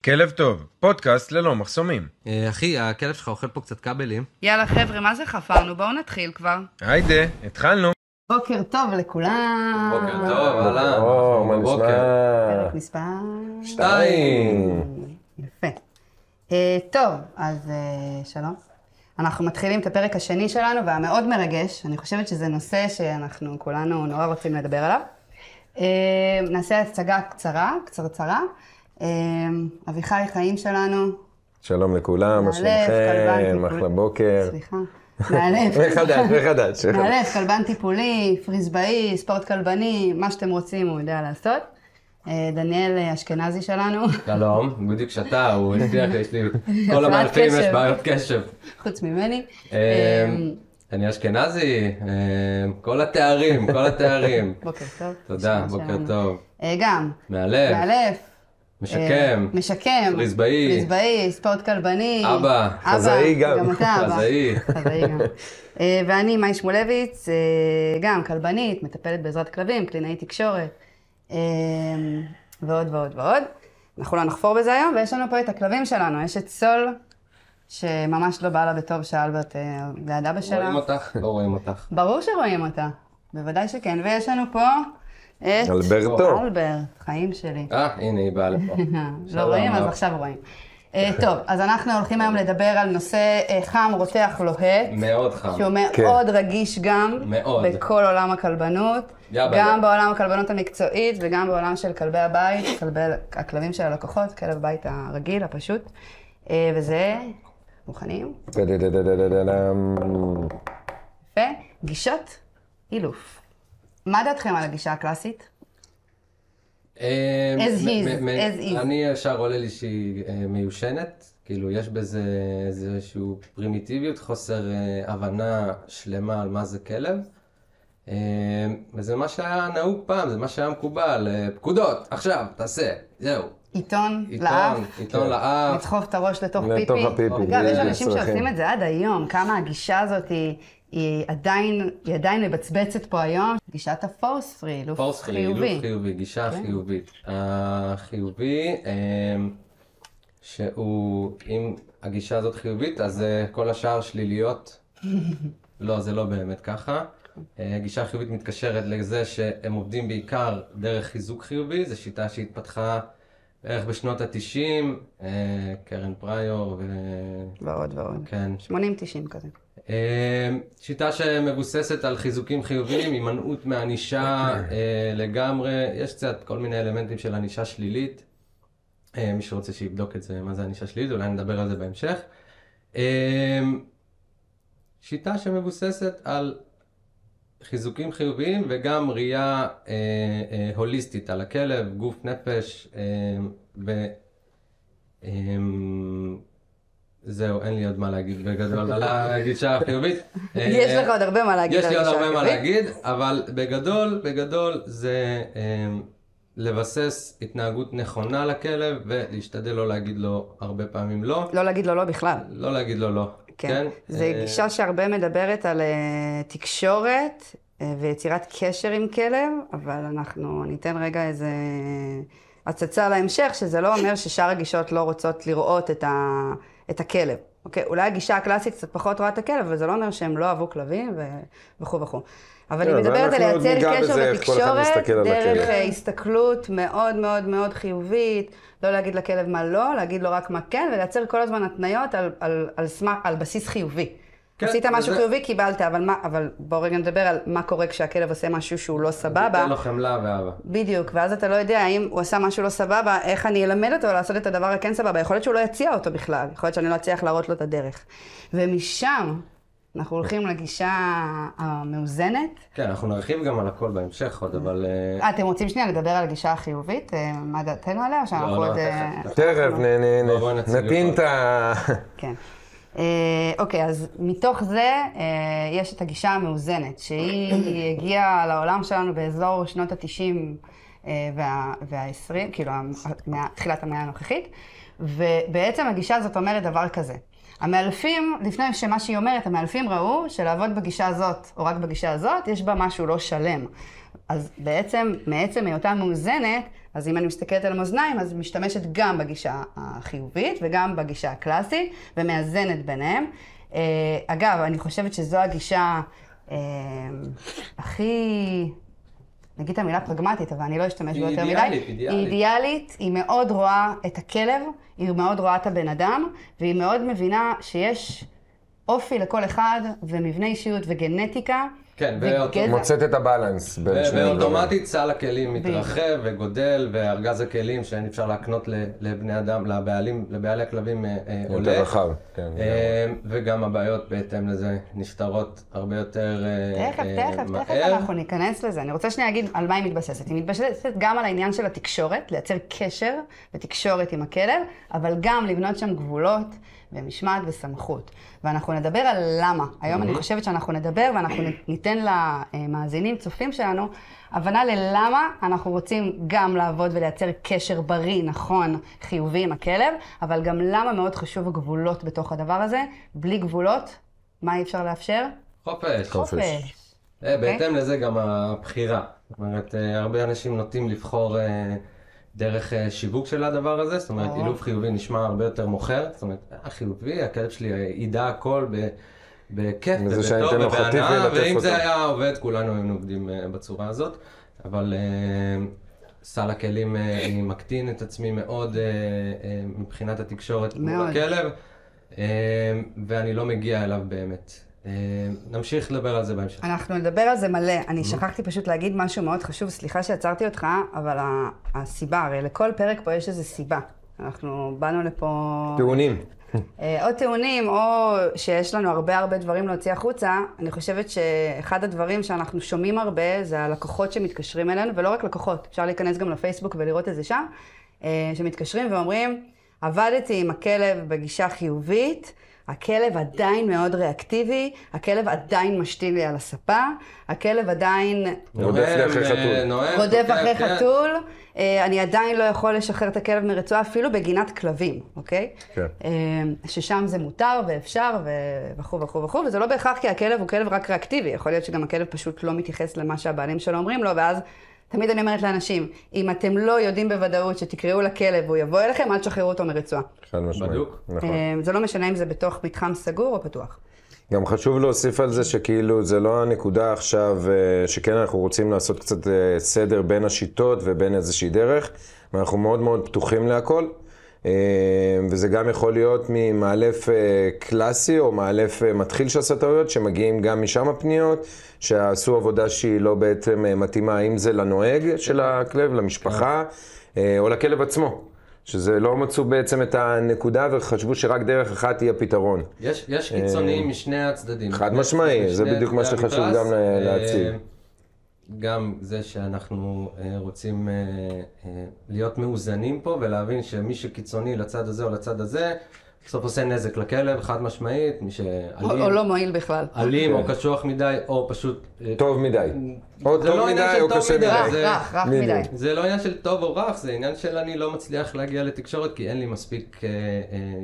כלב טוב, פודקאסט ללא מחסומים. אחי, הכלב שלך אוכל פה קצת כבלים. יאללה חבר'ה, מה זה חפרנו? בואו נתחיל כבר. היידה, התחלנו. בוקר טוב לכולם. בוקר טוב, אהלן. מה נשמע? פרק מספר 2. יפה. טוב, אז שלום. אנחנו מתחילים את הפרק השני שלנו, והמאוד מרגש. אני חושבת שזה נושא שאנחנו כולנו נורא רוצים לדבר עליו. נעשה הצגה קצרצרה. אביחי חיים שלנו. שלום לכולם, מה שלומכם? אחלה בוקר. סליחה. מאלף. מחדש. מאלף, כלבן טיפולי, פריזבאי, ספורט כלבני, מה שאתם רוצים הוא יודע לעשות. דניאל אשכנזי שלנו. שלום, בדיוק שאתה, הוא הצליח, יש לי כל המערכים, יש בעיות קשב. חוץ ממני. אני אשכנזי, כל התארים. בוקר טוב. תודה, בוקר טוב. גם. מאלף. משקם. פריזבאי. ספורט כלבני. אבא. חזאי גם. גם אתה אבא. חזאי גם. ואני מאי שמולביץ, גם כלבנית, מטפלת בעזרת כלבים, קלינאי תקשורת, ועוד. אנחנו לא נחפור בזה היום, ויש לנו פה את הכלבים שלנו. יש את סול, שממש לא בא לה בטוב שאלברט ליד אבא שלה. רואים אותך? לא רואים אותך. ברור שרואים אותה, בוודאי שכן. ויש לנו פה את אלברטו. אלברט, חיים שלי. הנה היא באה לפה. לא רואים, אז עכשיו רואים. טוב, אז אנחנו הולכים היום לדבר על נושא חם, רותח, לוהט. מאוד חם. שהוא מאוד רגיש גם בכל עולם הכלבנות. גם בעולם הכלבנות המקצועית וגם בעולם של כלבי הבית, הכלבים של הלקוחות, כלב הבית הרגיל, הפשוט. וזה, מוכנים? יפה. גישות אילוף. מה דעתכם על הגישה הקלאסית? As is. אני ישר עולה לי שהיא מיושנת, כאילו יש בזה איזושהי פרימיטיביות, חוסר הבנה שלמה על מה זה כלב. וזה מה שהיה נהוג פעם, זה מה שהיה מקובל, פקודות, עכשיו, תעשה, זהו. עיתון לאף. לדחוף את הראש לתוך פיפי. אגב, יש אנשים שעושים את זה עד היום, כמה הגישה הזאת היא עדיין מבצבצת פה היום. גישת הפורס פרי, אילוף חיובי. גישה חיובית. החיובי, שהוא, אם הגישה הזאת חיובית, אז כל השאר שליליות. לא, זה לא באמת ככה. גישה חיובית מתקשרת לזה שהם עובדים בעיקר דרך חיזוק חיובי, זו שיטה שהתפתחה בערך בשנות ה-90, קרן פריור ועוד. כן. 80-90 כזה. שיטה שמבוססת על חיזוקים חיוביים, הימנעות מענישה לגמרי, יש קצת כל מיני אלמנטים של ענישה שלילית. מי שרוצה שיבדוק את זה, מה זה ענישה שלילית, אולי נדבר על זה בהמשך. שיטה שמבוססת על חיזוקים חיוביים וגם ראייה הוליסטית על הכלב, גוף, נפש, זהו, אין לי עוד מה להגיד בגדול על הגישה החיובית. יש לך עוד הרבה מה להגיד על הגישה החיובית. יש לי עוד הרבה מה להגיד, אבל בגדול זה לבסס התנהגות נכונה לכלב ולהשתדל לא להגיד לו הרבה פעמים לא. לא להגיד לו לא בכלל. לא להגיד לו לא. כן. זו גישה שהרבה מדברת על תקשורת ויצירת קשר עם כלב, אבל אנחנו ניתן רגע איזה הצצה להמשך, שזה לא אומר ששאר הגישות לא רוצות לראות את הכלב. אוקיי? אולי הגישה הקלאסית קצת פחות רואה את הכלב, אבל זה לא אומר שהם לא אהבו כלבים וכו'. אבל היא מדברת על לייצר קשר ותקשורת דרך הסתכלות מאוד מאוד מאוד חיובית, לא להגיד לכלב מה לא, להגיד לו רק מה כן, ולייצר כל הזמן התניות על בסיס חיובי. עשית משהו חיובי, קיבלת, אבל בואו רגע נדבר על מה קורה כשהכלב עושה משהו שהוא לא סבבה. תן לו חמלה ואהבה. בדיוק, ואז אתה לא יודע האם הוא עשה משהו לא סבבה, איך אני אלמד אותו לעשות את הדבר הכן סבבה. יכול להיות שהוא לא יציע אותו בכלל, יכול להיות שאני לא אצליח להראות לו את הדרך. ומשם אנחנו הולכים לגישה המאוזנת. כן, אנחנו נרחיב גם על הכל בהמשך עוד, אבל אתם רוצים שנייה לדבר על הגישה החיובית? מה דעתנו עליה? לא, תכף נתין את ה... כן. אוקיי, אז מתוך זה יש את הגישה המאוזנת, שהיא הגיעה לעולם שלנו באזור שנות ה-90 וה-20, כאילו תחילת המאה הנוכחית, ובעצם הגישה הזאת אומרת דבר כזה. המאלפים, לפני שמה שהיא אומרת, המאלפים ראו שלעבוד בגישה הזאת, או רק בגישה הזאת, יש בה משהו לא שלם. אז בעצם, מעצם היותה מאוזנת, אז אם אני מסתכלת על המאזניים, אז משתמשת גם בגישה החיובית וגם בגישה הקלאסית, ומאזנת ביניהם. אגב, אני חושבת שזו הגישה הכי, נגיד את המילה פרגמטית, אבל אני לא אשתמש בה יותר מדי. היא אידיאלית, היא מאוד רואה את הכלב, היא מאוד רואה את הבן אדם, והיא מאוד מבינה שיש אופי לכל אחד, ומבנה אישיות וגנטיקה. כן, מוצאת את הבלנס בין שני דברים. ואוטומטית סל הכלים מתרחב וגודל, וארגז הכלים שאין אפשר להקנות לבני אדם, לבעלי הכלבים עולה. יותר רחב, כן. וגם הבעיות בהתאם לזה נפתרות הרבה יותר מהר. תכף אנחנו ניכנס לזה. אני רוצה שנייה להגיד על מה היא מתבססת. היא מתבססת גם על העניין של התקשורת, לייצר קשר ותקשורת עם הכלב, אבל גם לבנות שם גבולות ומשמעת וסמכות. ואנחנו נדבר על למה. היום אני חושבת שאנחנו נדבר ואנחנו ניתן למאזינים, צופים שלנו, הבנה ללמה אנחנו רוצים גם לעבוד ולייצר קשר בריא, נכון, חיובי עם הכלב, אבל גם למה מאוד חשוב הגבולות בתוך הדבר הזה. בלי גבולות, מה אי אפשר לאפשר? חופש. בהתאם לזה גם הבחירה. זאת אומרת, הרבה אנשים נוטים לבחור דרך שיווק של הדבר הזה, זאת אומרת, אילוף חיובי נשמע הרבה יותר מוכר, זאת אומרת, החיובי, הכלב שלי ידע הכל בכיף ובטוב ובהנאה, ואם זה היה עובד, כולנו היינו עובדים בצורה הזאת, אבל סל הכלים אני מקטין את עצמי מאוד מבחינת התקשורת מול הכלב, ואני לא מגיע אליו באמת. נמשיך לדבר על זה בהמשך. אנחנו נדבר על זה מלא. אני שכחתי פשוט להגיד משהו מאוד חשוב, סליחה שעצרתי אותך, אבל הסיבה, הרי לכל פרק פה יש איזו סיבה. אנחנו באנו לפה... טיעונים. או טיעונים, או שיש לנו הרבה דברים להוציא החוצה. אני חושבת שאחד הדברים שאנחנו שומעים הרבה זה הלקוחות שמתקשרים אלינו, ולא רק לקוחות, אפשר להיכנס גם לפייסבוק ולראות את זה שם, שמתקשרים ואומרים, עבדתי עם הכלב בגישה חיובית, הכלב עדיין מאוד ריאקטיבי, הכלב עדיין משתיל לי על הספה, הכלב עדיין רודף אחרי חתול, אני עדיין לא יכול לשחרר את הכלב מרצועה, אפילו בגינת כלבים, אוקיי? כן. ששם זה מותר ואפשר וכו' וכו' וכו', וזה לא בהכרח כי הכלב הוא כלב רק ריאקטיבי, יכול להיות שגם הכלב פשוט לא מתייחס למה שהבעלים שלו אומרים לו, ואז תמיד אני אומרת לאנשים, אם אתם לא יודעים בוודאות שתקראו לכלב והוא יבוא אליכם, אל תשחררו אותו מרצועה. חד משמעית. בדיוק. נכון. זה לא משנה אם זה בתוך מתחם סגור או פתוח. גם חשוב להוסיף על זה שכאילו זה לא הנקודה עכשיו שכן אנחנו רוצים לעשות קצת סדר בין השיטות ובין איזושהי דרך, ואנחנו מאוד מאוד פתוחים להכל. וזה גם יכול להיות ממאלף קלאסי או מאלף מתחיל שעשה טעויות, שמגיעים גם משם הפניות, שעשו עבודה שהיא לא בעצם מתאימה, אם זה לנוהג של הכלב, למשפחה, או לכלב עצמו. שזה לא מצאו בעצם את הנקודה וחשבו שרק דרך אחת היא הפתרון. יש קיצוניים משני הצדדים. חד משמעי, זה בדיוק מה שחשוב גם להציג. גם זה שאנחנו רוצים להיות מאוזנים פה ולהבין שמי שקיצוני לצד הזה או לצד הזה, בסוף עושה נזק לכלב, חד משמעית, מי שאלים. או לא מועיל בכלל. אלים או קשוח מדי או פשוט... טוב מדי. או טוב מדי או קשה מדי. רך מדי. זה לא עניין של טוב או רך, זה עניין של אני לא מצליח להגיע לתקשורת כי אין לי מספיק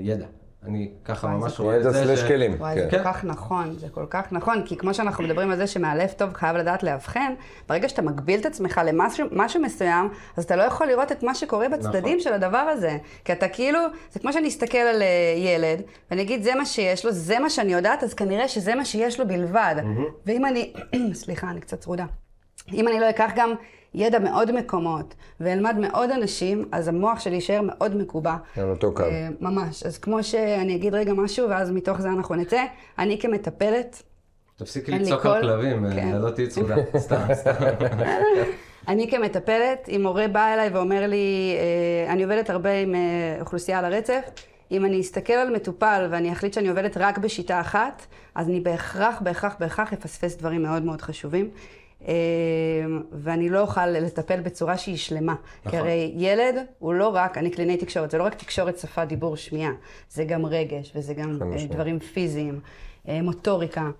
ידע. אני ככה ממש רואה את זה. ידע סלש כלים. וואי, זה כל כך נכון, זה כל כך נכון, כי כמו שאנחנו מדברים על זה שמאלף טוב חייב לדעת להבחן, ברגע שאתה מגביל את עצמך למשהו מסוים, אז אתה לא יכול לראות את מה שקורה בצדדים של הדבר הזה. כי אתה כאילו, זה כמו שאני אסתכל על ילד, ואני אגיד זה מה שיש לו, זה מה שאני יודעת, אז כנראה שזה מה שיש לו בלבד. ואם אני, סליחה, אני קצת צרודה. אם אני לא אקח גם ידע מאוד מקומות, ואלמד מאוד אנשים, אז המוח שלי יישאר מאוד מקובע. על אותו קו. ממש. אז כמו שאני אגיד רגע משהו, ואז מתוך זה אנחנו נצא, אני כמטפלת... תפסיקי לצעוק על כלבים, לא תהיי צרודה. סתם. אני כמטפלת, אם הורה בא אליי ואומר לי, אני עובדת הרבה עם אוכלוסייה על הרצף, אם אני אסתכל על מטופל ואני אחליט שאני עובדת רק בשיטה אחת, אז אני בהכרח אפספס דברים מאוד מאוד חשובים. ואני לא אוכל לטפל בצורה שהיא שלמה. כי הרי ילד הוא לא רק, אני קלינאי תקשורת, זה לא רק תקשורת שפה, דיבור, שמיעה. זה גם רגש וזה גם דברים פיזיים, מוטוריקה.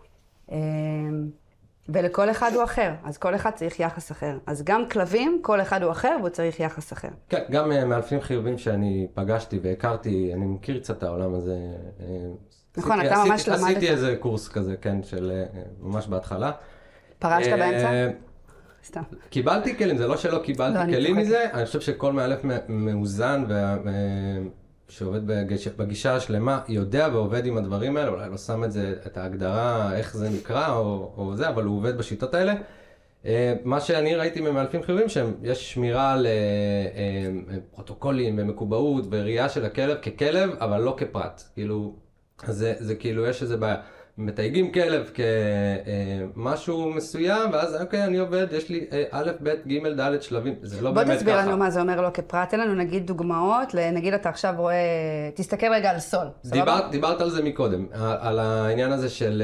ולכל אחד הוא אחר, אז כל אחד צריך יחס אחר. אז גם כלבים, כל אחד הוא אחר והוא צריך יחס אחר. כן, גם מאלפים חיובים שאני פגשתי והכרתי, אני מכיר קצת את העולם הזה. נכון, אתה ממש למדת. עשיתי איזה קורס כזה, כן, של ממש בהתחלה. פרשת באמצע? סתם. קיבלתי כלים, זה לא שלא קיבלתי לא, כלים אני מזה, אני חושב שכל מאלף מאוזן שעובד בגישה השלמה, יודע ועובד עם הדברים האלה, אולי לא שם את ההגדרה, איך זה נקרא או זה, אבל הוא עובד בשיטות האלה. מה שאני ראיתי ממאלפים חיוביים, שיש שמירה על פרוטוקולים ומקובעות וראייה של הכלב ככלב, אבל לא כפרט. כאילו, זה כאילו יש איזה בעיה. מתייגים כלב כמשהו מסוים, ואז אוקיי, אני עובד, יש לי א', ב', ג', ד' שלבים, זה לא באמת ככה. בוא תסביר לנו מה זה אומר לא כפרט, תן לנו נגיד דוגמאות, נגיד אתה עכשיו רואה, תסתכל רגע על סול, סבבה? דיברת על זה מקודם, על העניין הזה של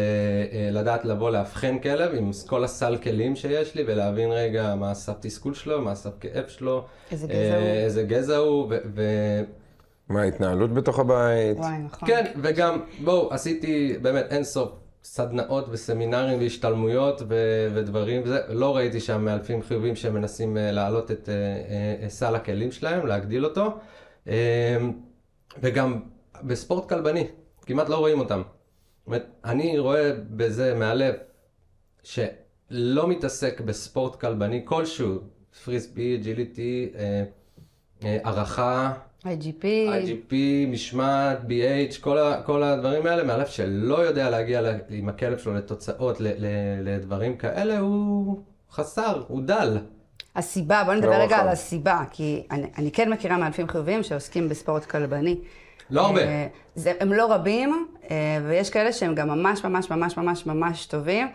לדעת לבוא להבחן כלב עם כל הסל כלים שיש לי, ולהבין רגע מה הסף תסכול שלו, מה הסף כאב שלו, איזה גזע הוא, מה ההתנהלות בתוך הבית? וואי, נכון. כן, וגם, בואו, עשיתי באמת אינסוף סדנאות וסמינרים והשתלמויות ודברים, וזה, לא ראיתי שם מאלפים חיובים שמנסים להעלות את סל הכלים שלהם, להגדיל אותו, וגם בספורט כלבני, כמעט לא רואים אותם. זאת אומרת, אני רואה בזה מאלף שלא מתעסק בספורט כלבני כלשהו, פריסבי, ג'יליטי, ערכה, IGP, משמעת, BH, כל הדברים האלה, מאלף שלא יודע להגיע עם הכלב שלו לתוצאות, לדברים כאלה, הוא חסר, הוא דל. הסיבה, בוא נדבר רגע על הסיבה, כי אני כן מכירה מאלפים חיוביים שעוסקים בספורט כלבני. לא הרבה. הם לא רבים, ויש כאלה שהם גם ממש ממש ממש ממש ממש טובים.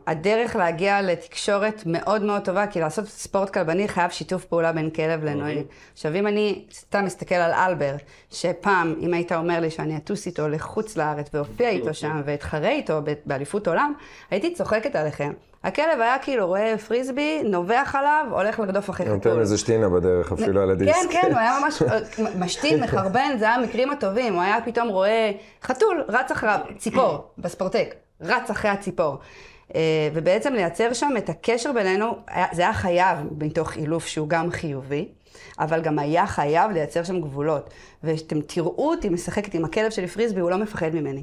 הדרך להגיע לתקשורת מאוד מאוד טובה, כי לעשות ספורט כלבני חייב שיתוף פעולה בין כלב לנוהג. עכשיו, אם אני סתם מסתכל על אלברט, שפעם, אם היית אומר לי שאני אטוס איתו לחוץ לארץ והופיע איתו שם ואתחרה איתו באליפות עולם, הייתי צוחקת עליכם. הכלב היה כאילו רואה פריסבי, נובח עליו, הולך לרדוף אחרי חתול. נותן איזה שתינה בדרך אפילו על הדיסק. כן, כן, הוא היה ממש משתין, מחרבן, זה היה המקרים הטובים. הוא היה פתאום רואה חתול, רץ אחריו, ציפור, בספורטק. רץ אחרי הציפור. ובעצם לייצר שם את הקשר בינינו, זה היה חייב מתוך אילוף שהוא גם חיובי, אבל גם היה חייב לייצר שם גבולות. ואתם תראו אותי משחקת עם הכלב שלי פריסבי, הוא לא מפחד ממני.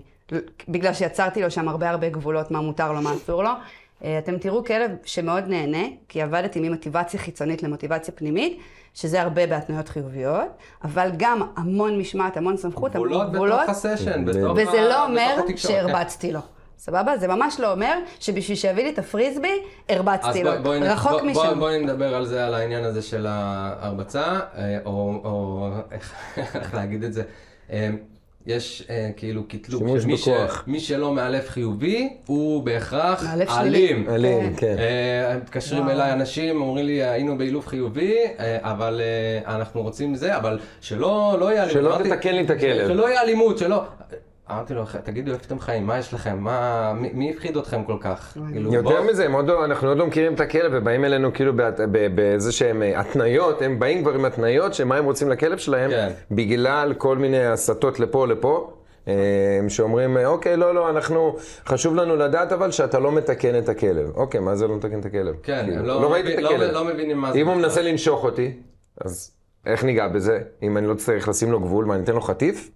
בגלל שיצרתי לו שם הרבה גבולות, מה מותר לו, מה אסור לו. אתם תראו כלב שמאוד נהנה, כי עבדתי ממוטיבציה חיצונית למוטיבציה פנימית, שזה הרבה בהתנועות חיוביות, אבל גם המון משמעת, המון סמכות, המון גבולות. גבולות בתוך הסשן, וזה לא אומר שהרבצתי לו. סבבה? זה ממש לא אומר שבשביל שיביא לי את הפריסבי, הרבצתי לו. רחוק משם. בואי נדבר על זה, על העניין הזה של ההרבצה, או איך להגיד את זה. יש כאילו קטלוג שמי שלא מאלף חיובי, הוא בהכרח אלים. אלים, כן. מתקשרים אליי אנשים, אומרים לי, היינו באילוף חיובי, אבל אנחנו רוצים זה, אבל שלא יהיה אלימות. שלא תתקן לי את הכלב. שלא יהיה אלימות, שלא... אמרתי לו, תגידו, איפה אתם חיים? מה יש לכם? מי הפחיד אתכם כל כך? יותר מזה, אנחנו עוד לא מכירים את הכלב, ובאים אלינו כאילו באיזה שהם התניות, הם באים כבר עם התניות שמה הם רוצים לכלב שלהם, בגלל כל מיני הסתות לפה, שאומרים, אוקיי, לא, חשוב לנו לדעת אבל שאתה לא מתקן את הכלב. אוקיי, מה זה לא מתקן את הכלב? כן, לא מבינים מה זה. אם הוא מנסה לנשוך אותי, אז איך ניגע בזה? אם אני לא צריך לשים לו גבול, מה, אני אתן לו חטיף?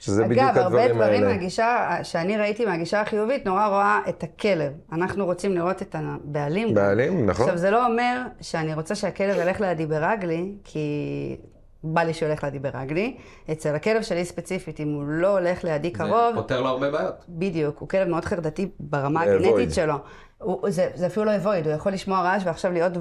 שזה בדיוק הדברים האלה. אגב, הרבה דברים מהגישה, שאני ראיתי מהגישה החיובית, נורא רואה את הכלב. אנחנו רוצים לראות את הבעלים. בעלים, נכון. עכשיו, זה לא אומר שאני רוצה שהכלב ילך לידי ברגלי, כי בא לי שהוא ילך לידי ברגלי. אצל הכלב שלי ספציפית, אם הוא לא הולך לידי קרוב... זה פותר לו הרבה בעיות. בדיוק, הוא כלב מאוד חרדתי ברמה הגנטית שלו. זה אפילו לא אבויד, הוא יכול לשמוע רעש ועכשיו להיות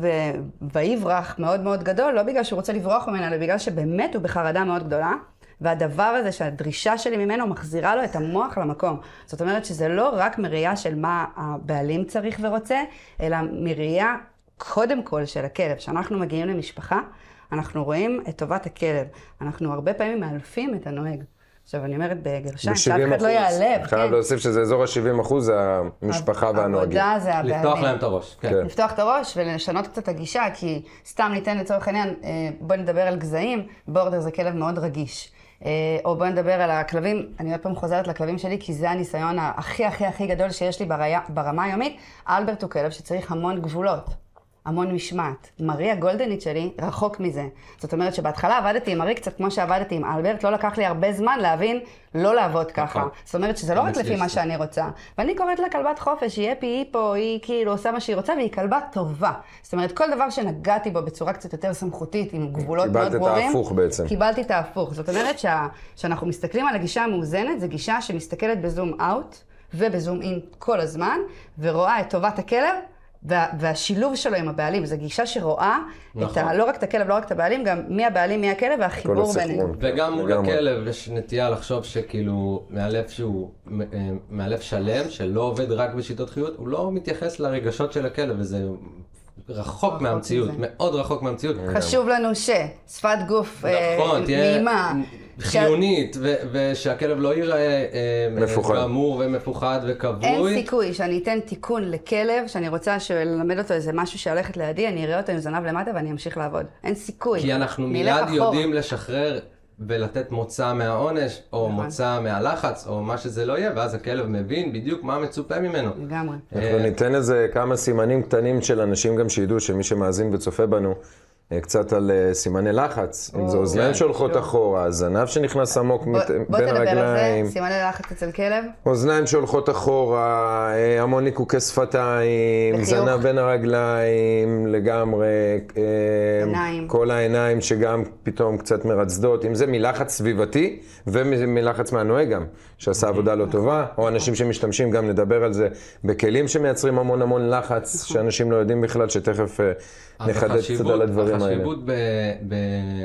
ויברח מאוד מאוד גדול, לא בגלל שהוא רוצה לברוח ממנה, אלא בגלל שבאמת הוא בחרדה מאוד גדולה. והדבר הזה שהדרישה שלי ממנו מחזירה לו את המוח למקום. זאת אומרת שזה לא רק מראייה של מה הבעלים צריך ורוצה, אלא מראייה קודם כל של הכלב. כשאנחנו מגיעים למשפחה, אנחנו רואים את טובת הכלב. אנחנו הרבה פעמים מאלפים את הנוהג. עכשיו אני אומרת בגרשיים, שאף אחד לא יעלב. חייב להוסיף שזה אזור ה-70% זה המשפחה והנוהגים. העבודה זה הבעלים. לפתוח להם את הראש. לפתוח את הראש ולשנות קצת הגישה, כי סתם ניתן לצורך העניין, בוא נדבר על גזעים, בורדר זה כלב מאוד רגיש. או בוא נדבר על הכלבים, אני עוד פעם חוזרת לכלבים שלי, כי זה הניסיון הכי גדול שיש לי ברמה היומית. אלברט הוא כלב שצריך המון גבולות. המון משמעת. מרי הגולדנית שלי רחוק מזה. זאת אומרת שבהתחלה עבדתי עם מרי קצת כמו שעבדתי עם אלברט, לא לקח לי הרבה זמן להבין לא לעבוד ככה. זאת אומרת שזה לא רק לפי מה שאני רוצה. ואני קוראת לה כלבת חופש, היא אפי היפו, היא כאילו עושה מה שהיא רוצה, והיא כלבה טובה. זאת אומרת, כל דבר שנגעתי בו בצורה קצת יותר סמכותית, עם גבולות מאוד ברורים, קיבלת את ההפוך בעצם. קיבלתי את ההפוך. זאת אומרת שאנחנו מסתכלים על הגישה המאוזנת, זו גישה שמסתכלת בזום אאוט ובזום אין כל הזמן, ורואה את טובת הכלב, והשילוב שלו עם הבעלים, זו גישה שרואה לא רק את הכלב, לא רק את הבעלים, גם מי הבעלים, מי הכלב, והחיבור בינינו. וגם מול הכלב יש נטייה לחשוב שכאילו מאלף שלם, שלא עובד רק בשיטות חיות, הוא לא מתייחס לרגשות של הכלב, וזה רחוק מהמציאות, מאוד רחוק מהמציאות. חשוב לנו ששפת גוף נעימה. חיונית, ושהכלב לא ייראה גמור ומפוחד וכבוי. אין סיכוי שאני אתן תיקון לכלב, שאני רוצה ללמד אותו איזה משהו שהולכת לידי, אני אראה אותו עם זנב למטה ואני אמשיך לעבוד. אין סיכוי. כי אנחנו מיד יודעים לשחרר ולתת מוצא מהעונש, או מוצא מהלחץ, או מה שזה לא יהיה, ואז הכלב מבין בדיוק מה מצופה ממנו. לגמרי. אנחנו ניתן איזה כמה סימנים קטנים של אנשים גם שידעו, שמי שמאזין וצופה בנו, קצת על סימני לחץ, אם זה אוזניים שהולכות אחורה, זנב שנכנס עמוק בין הרגליים. בוא תדבר על זה, סימני לחץ אצל כלב. אוזניים שהולכות אחורה, המון ניקוקי שפתיים, זנב בין הרגליים לגמרי, כל העיניים שגם פתאום קצת מרצדות, אם זה מלחץ סביבתי ומלחץ מהנוהג גם, שעשה עבודה לא טובה, או אנשים שמשתמשים גם לדבר על זה בכלים שמייצרים המון לחץ, שאנשים לא יודעים בכלל, שתכף נחדד קצת על הדברים האלה. החשיבות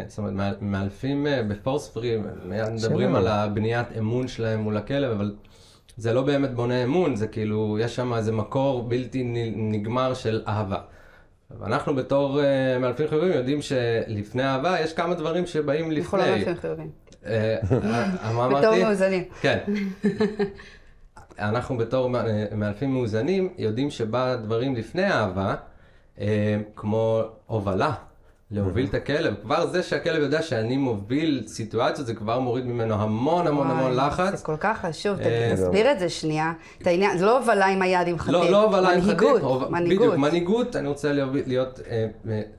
זאת אומרת, מאלפים בפורס פרי, מדברים על הבניית אמון שלהם מול הכלב, אבל זה לא באמת בונה אמון, זה כאילו, יש שם איזה מקור בלתי נגמר של אהבה. ואנחנו בתור מאלפים חיובים יודעים שלפני אהבה יש כמה דברים שבאים לפני. אנחנו לא מאלפים חיובים. מה אמרתי? בתור מאוזנים. כן. אנחנו בתור מאלפים מאוזנים יודעים שבא דברים לפני אהבה, כמו הובלה, להוביל את הכלב. כבר זה שהכלב יודע שאני מוביל סיטואציות, זה כבר מוריד ממנו המון לחץ. זה כל כך חשוב, תסביר את זה שנייה. את העניין, זה לא הובלה עם היד עם חטיף. לא הובלה עם חטיף. מנהיגות. בדיוק, מנהיגות, אני רוצה להיות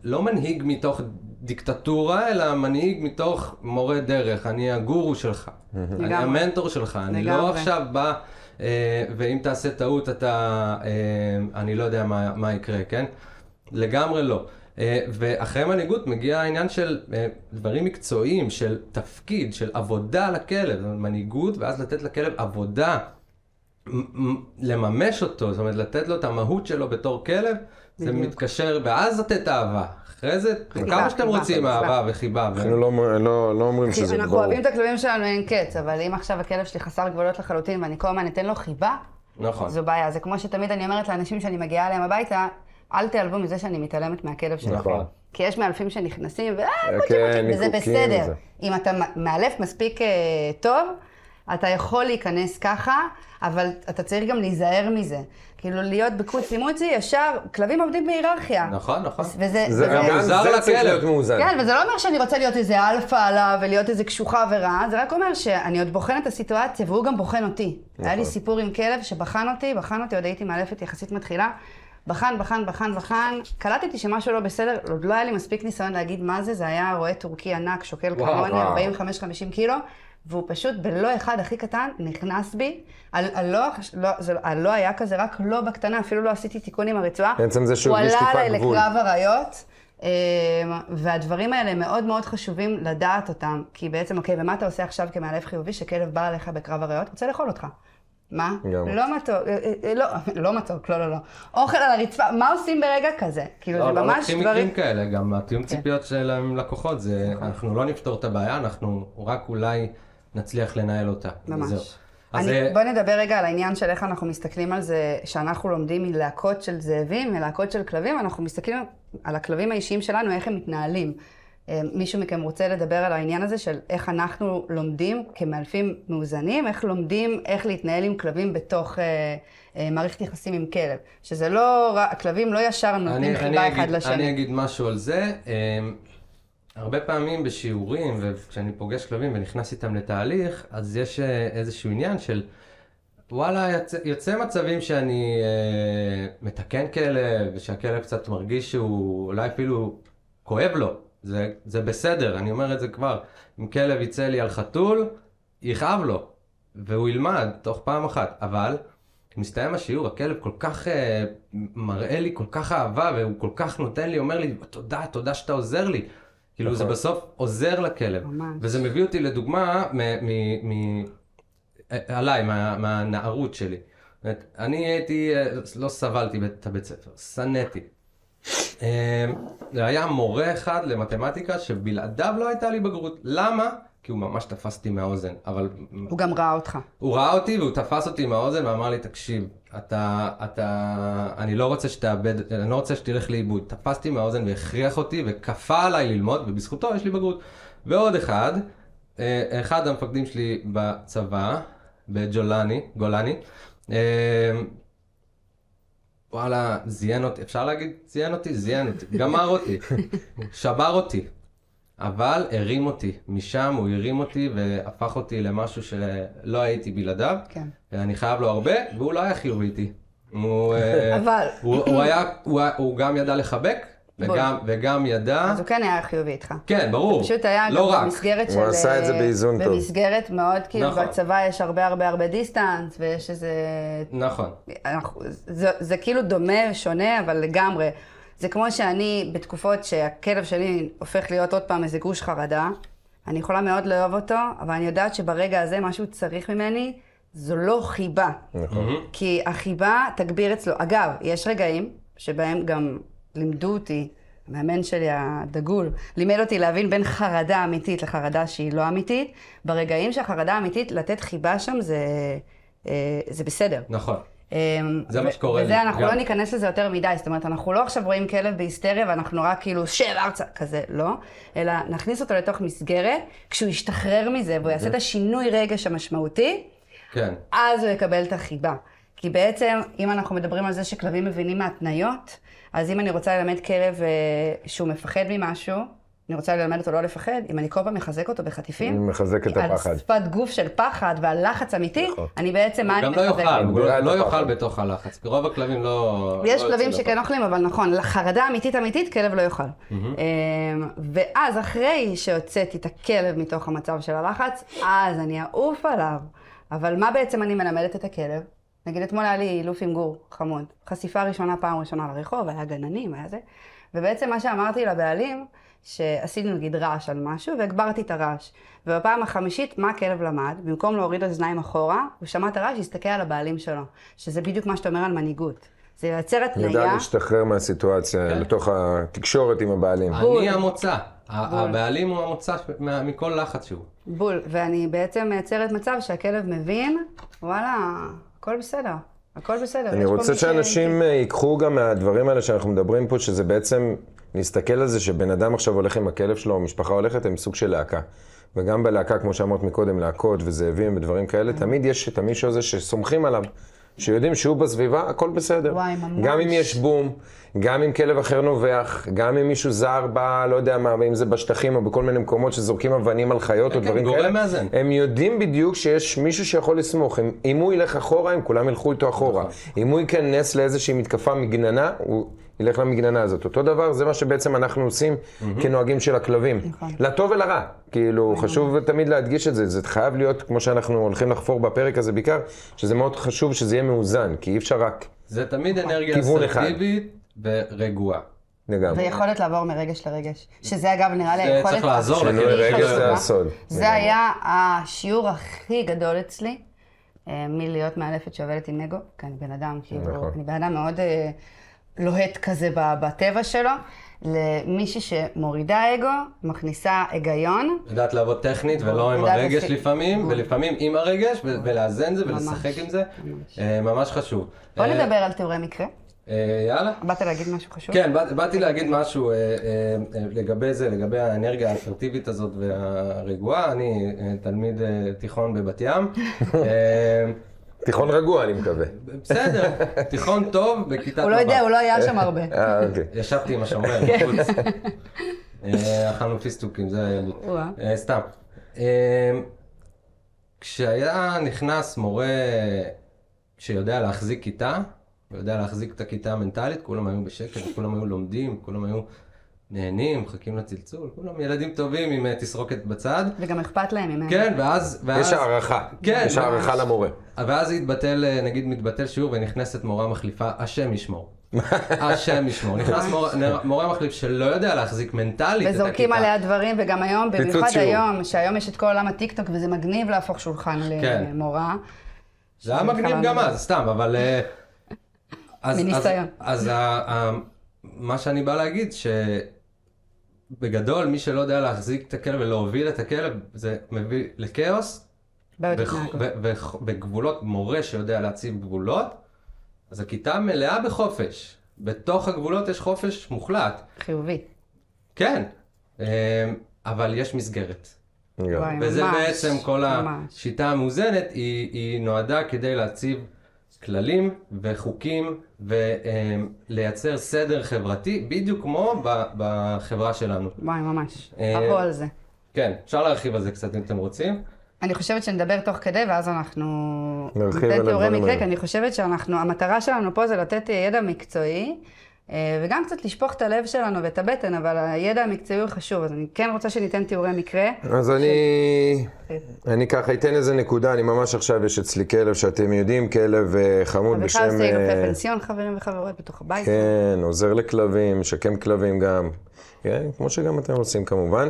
לא מנהיג מתוך דיקטטורה, אלא מנהיג מתוך מורה דרך. אני הגורו שלך, אני המנטור שלך, אני לא עכשיו בא, ואם תעשה טעות אני לא יודע מה יקרה, כן? לגמרי לא. ואחרי מנהיגות מגיע העניין של דברים מקצועיים, של תפקיד, של עבודה לכלב, מנהיגות, ואז לתת לכלב עבודה, לממש אותו, זאת אומרת, לתת לו את המהות שלו בתור כלב, זה מתקשר, ואז לתת אהבה. אחרי זה, כמה שאתם רוצים אהבה וחיבה. אנחנו לא אומרים שזה ברור. אנחנו אוהבים את הכלבים שלנו, אין קץ, אבל אם עכשיו הכלב שלי חסר גבולות לחלוטין, ואני כל הזמן אתן לו חיבה, זו בעיה. זה כמו שתמיד אני אומרת לאנשים שאני מגיעה אליהם הביתה, אל תיעלבו מזה שאני מתעלמת מהכלב שלכם. כי יש מאלפים שנכנסים, וזה בסדר. אם אתה מאלף מספיק טוב, אתה יכול להיכנס ככה, אבל אתה צריך גם להיזהר מזה. כאילו להיות בקוצי מוצי, ישר, כלבים עובדים בהיררכיה. נכון. זה גם מוזר לכלב. כן, וזה לא אומר שאני רוצה להיות איזה אלפא עליו, ולהיות איזה קשוחה ורעה, זה רק אומר שאני עוד בוחן את הסיטואציה, והוא גם בוחן אותי. היה לי סיפור עם כלב שבחן אותי, עוד הייתי מאלפת יחסית מתחילה, בחן, קלטתי שמשהו לא בסדר, עוד לא היה לי מספיק ניסיון להגיד מה זה, זה היה רועה טורקי ענק, שוקל כמוני, 45-50 קילו, והוא פשוט בלא אחד הכי קטן נכנס בי, הלא היה כזה, רק לא בקטנה, אפילו לא עשיתי תיקון עם הרצועה, הוא עלה עליי לקרב אריות, והדברים האלה מאוד מאוד חשובים לדעת אותם, כי בעצם, אוקיי, ומה אתה עושה עכשיו כמאלף חיובי, שכלב בא עליך בקרב אריות, רוצה לאכול אותך. מה? לא מתוק, לא. אוכל על הרצפה, מה עושים ברגע כזה? כאילו זה ממש דברים... לא לוקחים מקרים כאלה, גם התיאום ציפיות שלהם לקוחות, אנחנו לא נפתור את הבעיה, אנחנו רק אולי נצליח לנהל אותה. ממש. בוא נדבר רגע על העניין של איך אנחנו מסתכלים על זה, שאנחנו לומדים מלהקות של זאבים, מלהקות של כלבים, אנחנו מסתכלים על הכלבים האישיים שלנו, איך הם מתנהלים. מישהו מכם רוצה לדבר על העניין הזה של איך אנחנו לומדים כמאלפים מאוזנים, איך לומדים איך להתנהל עם כלבים בתוך מערכת יחסים עם כלב. שזה לא, הכלבים לא ישר נותנים חיבה אחד לשני. אני אגיד משהו על זה. הרבה פעמים בשיעורים, וכשאני פוגש כלבים ונכנס איתם לתהליך, אז יש איזשהו עניין של וואלה, יוצא מצבים שאני מתקן כלב, ושהכלב קצת מרגיש שהוא אולי אפילו כואב לו. זה בסדר, אני אומר את זה כבר. אם כלב יצא לי על חתול, יכאב לו, והוא ילמד תוך פעם אחת. אבל, מסתיים השיעור, הכלב כל כך מראה לי כל כך אהבה, והוא כל כך נותן לי, אומר לי, תודה שאתה עוזר לי. כאילו זה בסוף עוזר לכלב. ממש. וזה מביא אותי לדוגמה עליי, מהנערות שלי. אני הייתי, לא סבלתי את הבית ספר, שנאתי. היה מורה אחד למתמטיקה שבלעדיו לא הייתה לי בגרות. למה? כי הוא ממש תפס אותי מהאוזן, אבל... הוא גם ראה אותך. הוא ראה אותי והוא תפס אותי מהאוזן ואמר לי, תקשיב, אני לא רוצה שתאבד, אני לא רוצה שתלך לאיבוד. תפסתי מהאוזן והכריח אותי וכפה עליי ללמוד, ובזכותו יש לי בגרות. ועוד אחד המפקדים שלי בצבא, גולני, וואלה, זיין אותי, אפשר להגיד זיין אותי, גמר אותי, שבר אותי, אבל הרים אותי, משם הוא הרים אותי והפך אותי למשהו שלא הייתי בלעדיו, כן. אני חייב לו הרבה, והוא לא היה חיובי איתי. אבל... הוא גם ידע לחבק, וגם ידע... אז הוא כן היה חיובי איתך. כן, ברור. זה פשוט היה לא גם רק. במסגרת של... הוא עשה את זה באיזון טוב. במסגרת מאוד, כאילו נכון. בצבא יש הרבה דיסטנס, ויש איזה... נכון. זה כאילו דומה, שונה, אבל לגמרי. זה כמו שאני, בתקופות שהכלב שלי הופך להיות עוד פעם איזה גוש חרדה, אני יכולה מאוד לאהוב אותו, אבל אני יודעת שברגע הזה משהו צריך ממני, זו לא חיבה. נכון. כי החיבה תגביר אצלו. אגב, יש רגעים שבהם גם לימדו אותי, המאמן שלי הדגול, לימד אותי להבין בין חרדה אמיתית לחרדה שהיא לא אמיתית. ברגעים שהחרדה האמיתית, לתת חיבה שם זה בסדר. נכון. זה מה שקורה לי. וזה, אנחנו לא ניכנס לזה יותר מדי, זאת אומרת, אנחנו לא עכשיו רואים כלב בהיסטריה ואנחנו רק כאילו שב ארצה, כזה, לא. אלא נכניס אותו לתוך מסגרת, כשהוא ישתחרר מזה והוא יעשה את השינוי רגש המשמעותי, כן. אז הוא יקבל את החיבה. כי בעצם, אם אנחנו מדברים על זה שכלבים מבינים מהתניות, אז אם אני רוצה ללמד כלב שהוא מפחד ממשהו, אני רוצה ללמד אותו לא לפחד, אם אני כל פעם מחזק אותו בחטיפים, אני מחזק את הפחד. על שפת גוף של פחד ועל לחץ אמיתי, נכון. אני בעצם, מה אני גם מחזק? הוא לא יאכל בתוך הלחץ, כי רוב הכלבים לא... יש כלבים שכן אוכלים, אבל נכון, לחרדה אמיתית, כלב לא יאכל. ואז אחרי שהוצאתי את הכלב מתוך המצב של הלחץ, אז אני אעוף עליו. אבל מה בעצם אני מלמדת את הכלב? נגיד, אתמול היה לי אילוף עם גור חמוד. חשיפה ראשונה, פעם ראשונה לרחוב, היה גננים, היה זה. ובעצם מה שאמרתי לבעלים, שעשינו נגיד רעש על משהו, והגברתי את הרעש. ובפעם החמישית, מה הכלב למד? במקום להוריד אוזניים אחורה, הוא שמע את הרעש, הסתכל על הבעלים שלו. שזה בדיוק מה שאתה אומר על מנהיגות. זה לייצר התניה. ידע להשתחרר מהסיטואציה, לתוך התקשורת עם הבעלים. אני המוצא. הבעלים הוא המוצא מכל לחץ שהוא. בול. ואני בעצם מייצרת מצב שהכלב מבין, וואלה, הכל בסדר. הכל בסדר. אני רוצה שאנשים ייקחו גם מהדברים האלה שאנחנו מדברים פה, שזה בעצם להסתכל על זה שבן אדם עכשיו הולך עם הכלב שלו, או משפחה הולכת, הם סוג של להקה. וגם בלהקה, כמו שאמרת מקודם, להקות וזאבים ודברים כאלה, תמיד יש את המישהו הזה שסומכים עליו, שיודעים שהוא בסביבה, הכל בסדר. וואי, ממש. גם אם יש בום, גם אם כלב אחר נובח, גם אם מישהו זר בא, לא יודע מה, אם זה בשטחים או בכל מיני מקומות שזורקים אבנים על חיות או דברים כאלה. מאזן. הם יודעים בדיוק שיש מישהו שיכול לסמוך. אם הוא ילך אחורה, הם כולם ילכו איתו אחורה. אם הוא ייכנס לאיזושהי מתקפה מגננה, הוא ילך למגננה הזאת. אותו דבר, זה מה שבעצם אנחנו עושים כנוהגים של הכלבים. לטוב ולרע. כאילו, חשוב תמיד להדגיש את זה. זה חייב להיות, כמו שאנחנו הולכים לחפור בפרק הזה בעיקר, שזה מאוד חשוב שזה יהיה מאוזן, כי אי אפשר רק זה תמיד אנרגיה כיוון אחד. אסרטיבית ורגועה. לגמרי. ויכולת לעבור מרגש לרגש. שזה אגב נראה לי זה היכולת צריך לעזור הכי שינוי רגש חשובה. זה הסוד. זה היה השיעור הכי גדול אצלי, מלהיות מאלפת שעובדת עם אגו, כי אני בן אדם, כאילו, נכון. אני בן אדם מאוד לוהט כזה בטבע שלו, למישהי שמורידה אגו, מכניסה היגיון. יודעת לעבוד טכנית ולא עם יודעת הרגש לעשות- לפעמים, ולפעמים עם הרגש, ולאזן זה ולשחק עם זה. ממש חשוב. בוא נדבר על תיאורי מקרה. יאללה. באת להגיד משהו חשוב? כן, באתי להגיד משהו לגבי זה, לגבי האנרגיה האסרטיבית הזאת והרגועה. אני תלמיד תיכון בבת ים. תיכון רגוע, אני מקווה. בסדר, תיכון טוב בכיתה טובה. הוא לא יודע, הוא לא היה שם הרבה. אוקיי. ישבתי עם השומר בחוץ. אכלנו פיסטוקים, זה היה לי. סתם. כשהיה נכנס מורה שיודע להחזיק כיתה, ויודע להחזיק את הכיתה המנטלית, כולם היו בשקט, כולם היו לומדים, כולם היו נהנים, מחכים לצלצול, כולם ילדים טובים עם תסרוקת בצד. וגם אכפת להם ממנו. כן, ואז... יש הערכה. כן. יש הערכה למורה. ואז נגיד מתבטל שיעור ונכנסת מורה מחליפה, השם ישמור. השם ישמור. נכנס מורה מחליף שלא יודע להחזיק מנטלית את הכיתה. וזורקים עליה דברים, וגם היום, במיוחד היום, שהיום יש את כל עולם הטיקטוק, וזה מגניב להפוך שולחן למורה. זה היה מגניב גם אז, סתם, אבל... מניסיון. אז מה שאני בא להגיד, שבגדול, מי שלא יודע להחזיק את הכלב ולהוביל את הכלב, זה מביא לכאוס, וגבולות, מורה שיודע להציב גבולות, אז הכיתה מלאה בחופש. בתוך הגבולות יש חופש מוחלט. חיובי. כן, אבל יש מסגרת. וואי, וזה ממש, בעצם כל ממש. השיטה המאוזנת, היא נועדה כדי להציב כללים וחוקים ולייצר סדר חברתי, בדיוק כמו בחברה שלנו. וואי, ממש. אבוא על זה. כן, אפשר להרחיב על זה קצת אם אתם רוצים. אני חושבת שנדבר תוך כדי, ואז אנחנו נרחיב על ניתן תיאורי הדברים מקרה, האלה. כי אני חושבת המטרה שלנו פה זה לתת ידע מקצועי, וגם קצת לשפוך את הלב שלנו ואת הבטן, אבל הידע המקצועי הוא חשוב, אז אני כן רוצה שניתן תיאורי מקרה. אז אני ככה אתן איזה נקודה, אני ממש עכשיו יש אצלי כלב שאתם יודעים, כלב חמוד בשם... ובכלל עושה אילופי פנסיון, חברים וחברות בתוך הבית. כן, עוזר לכלבים, משקם כלבים גם, כן, כמו שגם אתם עושים כמובן.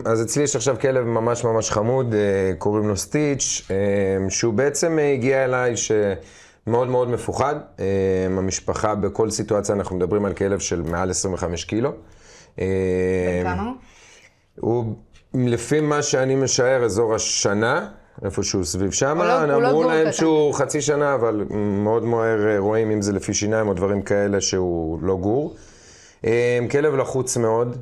אז אצלי יש עכשיו כלב ממש ממש חמוד, קוראים לו סטיץ', שהוא בעצם הגיע אליי שמאוד מאוד מפוחד. המשפחה בכל סיטואציה, אנחנו מדברים על כלב של מעל 25 קילו. בן כמה? הוא, לפי מה שאני משער, אזור השנה, איפשהו סביב שמה. הוא לא אמרו גור להם קטן. שהוא חצי שנה, אבל מאוד מהר רואים אם זה לפי שיניים או דברים כאלה שהוא לא גור. כלב לחוץ מאוד,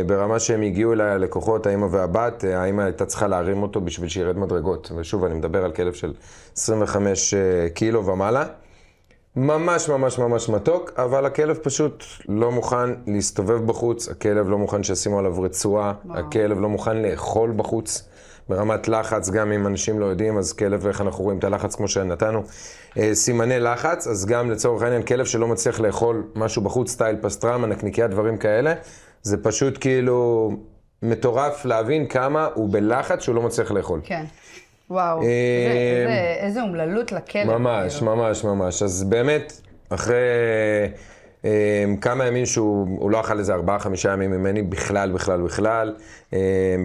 ברמה שהם הגיעו אליי הלקוחות, האמא והבת, האמא הייתה צריכה להרים אותו בשביל שירד מדרגות. ושוב, אני מדבר על כלב של 25 קילו ומעלה. ממש ממש ממש מתוק, אבל הכלב פשוט לא מוכן להסתובב בחוץ, הכלב לא מוכן שישימו עליו רצועה, הכלב לא מוכן לאכול בחוץ, ברמת לחץ, גם אם אנשים לא יודעים, אז כלב, איך אנחנו רואים את הלחץ כמו שנתנו, סימני לחץ, אז גם לצורך העניין, כלב שלא מצליח לאכול משהו בחוץ, סטייל פסטרמה, נקניקיה, דברים כאלה, זה פשוט כאילו מטורף להבין כמה הוא בלחץ שהוא לא מצליח לאכול. כן. וואו, איזה אומללות לכלב. ממש, ממש, ממש. אז באמת, אחרי כמה ימים שהוא לא אכל איזה 4-5 ימים ממני, בכלל,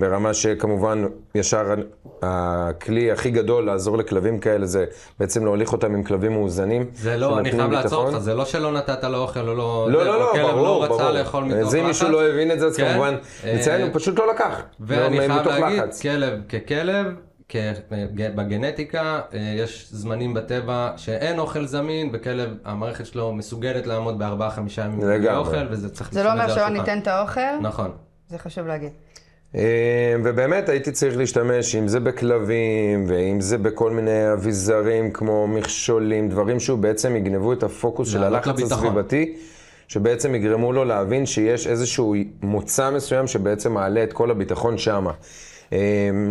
ברמה שכמובן ישר הכלי הכי גדול לעזור לכלבים כאלה זה בעצם להוליך אותם עם כלבים מאוזנים. זה לא, אני חייב לעצור אותך, זה לא שלא נתת לו אוכל או לא... לא, הכלב ברור, לא רצה ברור. לאכול מתוך לחץ. אז אם מישהו לא הבין את זה, אז כן. כמובן, לציין, הוא פשוט לא לקח. ואני חייב מתוך להגיד, לחץ. כלב ככלב, בגנטיקה, יש זמנים בטבע שאין אוכל זמין, וכלב, המערכת שלו מסוגלת לעמוד ב4-5 ימים בלי אוכל, וזה צריך זה לא אומר על שלא השולחן. ניתן את האוכל? נכון. זה חשוב להגיד. ובאמת הייתי צריך להשתמש, אם זה בכלבים, ואם זה בכל מיני אביזרים כמו מכשולים, דברים שהוא בעצם יגנבו את הפוקוס של הלחץ לביטחון. הסביבתי, שבעצם יגרמו לו להבין שיש איזשהו מוצא מסוים שבעצם מעלה את כל הביטחון שמה.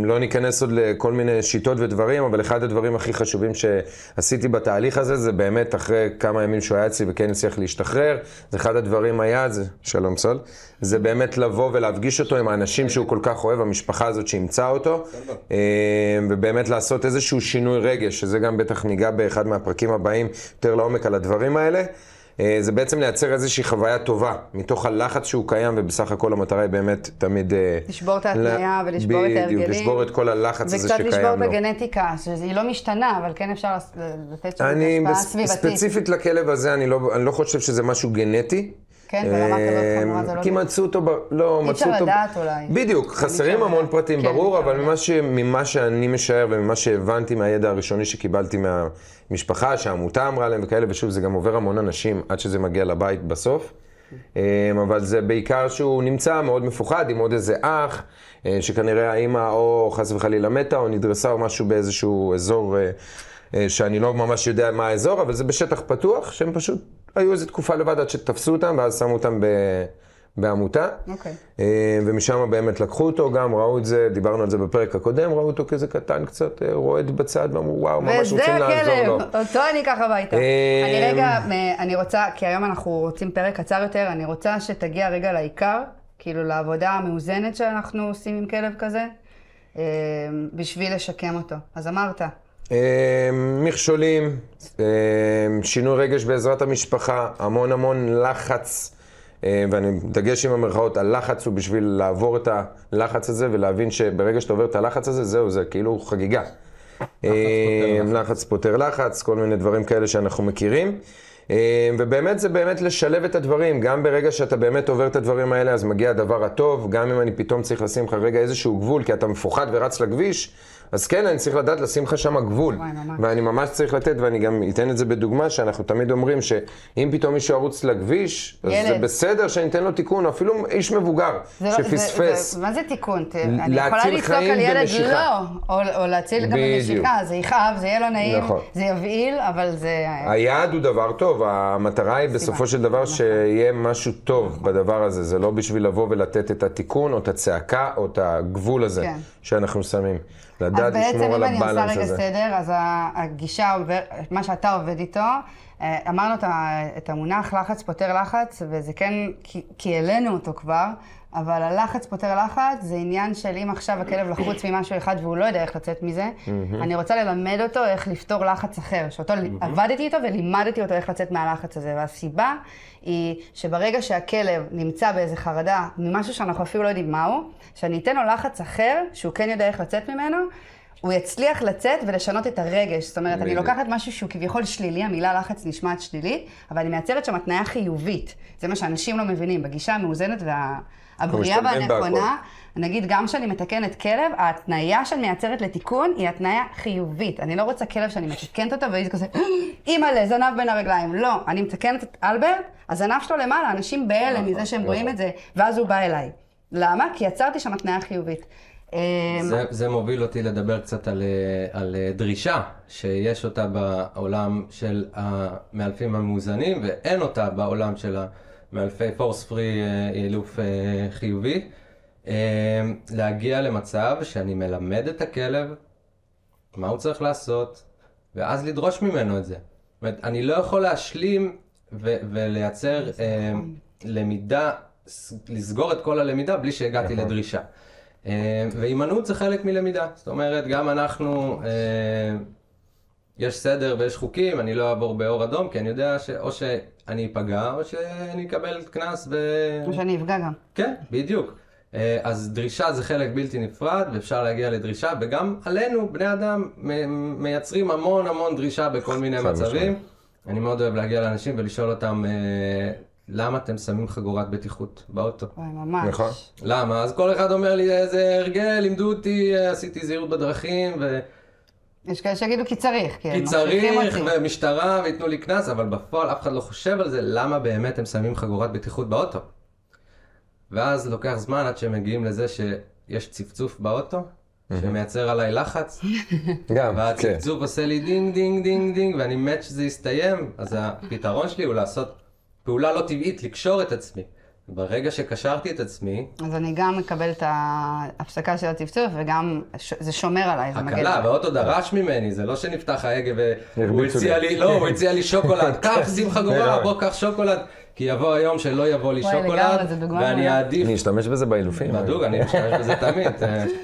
לא ניכנס עוד לכל מיני שיטות ודברים, אבל אחד הדברים הכי חשובים שעשיתי בתהליך הזה, זה באמת אחרי כמה ימים שהוא היה אצלי וכן הצליח להשתחרר, זה אחד הדברים היה, זה שלום סול, זה באמת לבוא ולהפגיש אותו עם האנשים שהוא כל כך אוהב, המשפחה הזאת שימצא אותו, ובאמת לעשות איזשהו שינוי רגש, שזה גם בטח ניגע באחד מהפרקים הבאים יותר לעומק על הדברים האלה. זה בעצם לייצר איזושהי חוויה טובה, מתוך הלחץ שהוא קיים, ובסך הכל המטרה היא באמת תמיד... לשבור את ההתניה ולשבור את ההרגלים. בדיוק, לשבור את כל הלחץ הזה שקיים לו. וקצת לשבור את הגנטיקה, שהיא לא משתנה, אבל כן אפשר לתת שם השפעה סביבתית. ספציפית לכלב הזה, אני לא חושב שזה משהו גנטי. כן, ברמה כזאת חמורה זה לא... כי מצאו אותו, לא, מצאו אותו... אי אפשר לדעת אולי. בדיוק, חסרים המון פרטים, ברור, אבל ממה שאני משער וממה שהבנתי מהידע הראשוני שקיבלתי מהמשפחה, שהעמותה אמרה להם וכאלה, ושוב, זה גם עובר המון אנשים עד שזה מגיע לבית בסוף. אבל זה בעיקר שהוא נמצא מאוד מפוחד עם עוד איזה אח, שכנראה האמא או חס וחלילה מתה או נדרסה או משהו באיזשהו אזור שאני לא ממש יודע מה האזור, אבל זה בשטח פתוח, שהם פשוט היו איזו תקופה לבד עד שתפסו אותם, ואז שמו אותם בעמותה. אוקיי. ומשם באמת לקחו אותו גם, ראו את זה, דיברנו על זה בפרק הקודם, ראו אותו כזה קטן קצת, רועד בצד, ואמרו וואו, ממש רוצים לעזור לו. וזה הכלב, אותו אני אקח הביתה. אני רוצה, כי היום אנחנו רוצים פרק קצר יותר, אני רוצה שתגיע רגע לעיקר, כאילו לעבודה המאוזנת שאנחנו עושים עם כלב כזה, בשביל לשקם אותו. אז אמרת. מכשולים, שינוי רגש בעזרת המשפחה, המון לחץ, ואני מדגש עם המרכאות, הלחץ הוא בשביל לעבור את הלחץ הזה ולהבין שברגע שאתה עובר את הלחץ הזה, זהו, זה כאילו חגיגה. לחץ פותר לחץ, כל מיני דברים כאלה שאנחנו מכירים. ובאמת זה באמת לשלב את הדברים, גם ברגע שאתה באמת עובר את הדברים האלה, אז מגיע הדבר הטוב, גם אם אני פתאום צריך לשים לך רגע איזשהו גבול, כי אתה מפוחד ורץ לכביש, אז כן, אני צריך לדעת לשים לך שם גבול. ואני ממש צריך לתת, ואני גם אתן את זה בדוגמה, שאנחנו תמיד אומרים שאם פתאום מישהו ירוץ לכביש, אז זה בסדר שאני אתן לו תיקון, אפילו איש מבוגר שפספס. מה זה תיקון? אני יכולה לצעוק על ילד לא, או להציל גם בנשיקה, זה יכאב, זה יהיה לא נעים, זה יבעיל, אבל זה... היעד הוא דבר טוב, המטרה היא בסופו של דבר שיהיה משהו טוב בדבר הזה, זה לא בשביל לבוא ולתת את התיקון, או את הצעקה, או את הגבול הזה שאנחנו שמים. לדעת לשמור על הבלנס הזה. אז בעצם אם אני עושה רגע סדר, אז הגישה, מה שאתה עובד איתו, אמרנו את המונח לחץ פותר לחץ, וזה כן, כי העלינו אותו כבר, אבל הלחץ פותר לחץ זה עניין של אם עכשיו הכלב לחוץ ממשהו אחד והוא לא יודע איך לצאת מזה, אני רוצה ללמד אותו איך לפתור לחץ אחר, שאותו עבדתי איתו ולימדתי אותו איך לצאת מהלחץ הזה, והסיבה היא שברגע שהכלב נמצא באיזה חרדה ממשהו שאנחנו אפילו לא יודעים מהו, שאני אתן לו לחץ אחר שהוא כן יודע איך לצאת ממנו, הוא יצליח לצאת ולשנות את הרגש. זאת אומרת, אני לוקחת משהו שהוא כביכול שלילי, המילה לחץ נשמעת שלילית, אבל אני מייצרת שם התניה חיובית. זה מה שאנשים לא מבינים. בגישה המאוזנת והבריאה והנכונה, נגיד גם כשאני מתקנת כלב, ההתניה שאני מייצרת לתיקון היא התניה חיובית. אני לא רוצה כלב שאני מתקנת אותו והיא כזה, אימא'לה, זנב בין הרגליים. לא, אני מתקנת את אלברט, הזנב שלו למעלה, אנשים בהלם מזה שהם רואים את זה, ואז הוא בא אליי. למה? כי יצרתי שם התניה חיובית. זה מוביל אותי לדבר קצת על דרישה, שיש אותה בעולם של המאלפים המאוזנים, ואין אותה בעולם של המאלפי פורס פרי אילוף חיובי. להגיע למצב שאני מלמד את הכלב מה הוא צריך לעשות, ואז לדרוש ממנו את זה. זאת אומרת, אני לא יכול להשלים ולייצר למידה, לסגור את כל הלמידה בלי שהגעתי לדרישה. והימנעות זה חלק מלמידה. זאת אומרת, גם אנחנו, יש סדר ויש חוקים, אני לא אעבור באור אדום, כי אני יודע שאו שאני אפגע, או שאני אקבל קנס או שאני אפגע גם. כן, בדיוק. אז דרישה זה חלק בלתי נפרד, ואפשר להגיע לדרישה, וגם עלינו, בני אדם, מייצרים המון דרישה בכל מיני מצבים. אני מאוד אוהב להגיע לאנשים ולשאול אותם, למה אתם שמים חגורת בטיחות באוטו? וואי, ממש. נכון. למה? אז כל אחד אומר לי, איזה הרגל, לימדו אותי, עשיתי זהירות בדרכים, יש כאלה שיגידו כי צריך, כי צריך, ומשטרה, ויתנו לי קנס, אבל בפועל אף אחד לא חושב על זה, למה באמת הם שמים חגורת בטיחות באוטו? ואז לוקח זמן עד שהם מגיעים לזה שיש צפצוף באוטו, שמייצר עליי לחץ, והצפצוף עושה לי דינג דינג דינג דינג, ואני מת שזה יסתיים, אז הפתרון שלי הוא לעשות פעולה לא טבעית, לקשור את עצמי. ברגע שקשרתי את עצמי... אז אני גם מקבל את ההפסקה של הצפצוף, וגם זה שומר עליי, זה מגן עליי. הקלה, והאוטו דרש ממני, זה לא שנפתח ההגה והוא הציע לי, לא, הוא הציע לי שוקולד, קח, שים חגורה, בוא קח שוקולד, כי יבוא היום שלא יבוא לי שוקולד, ואני אעדיף... אני אשתמש בזה באילופים. בדיוק, אני אשתמש בזה תמיד,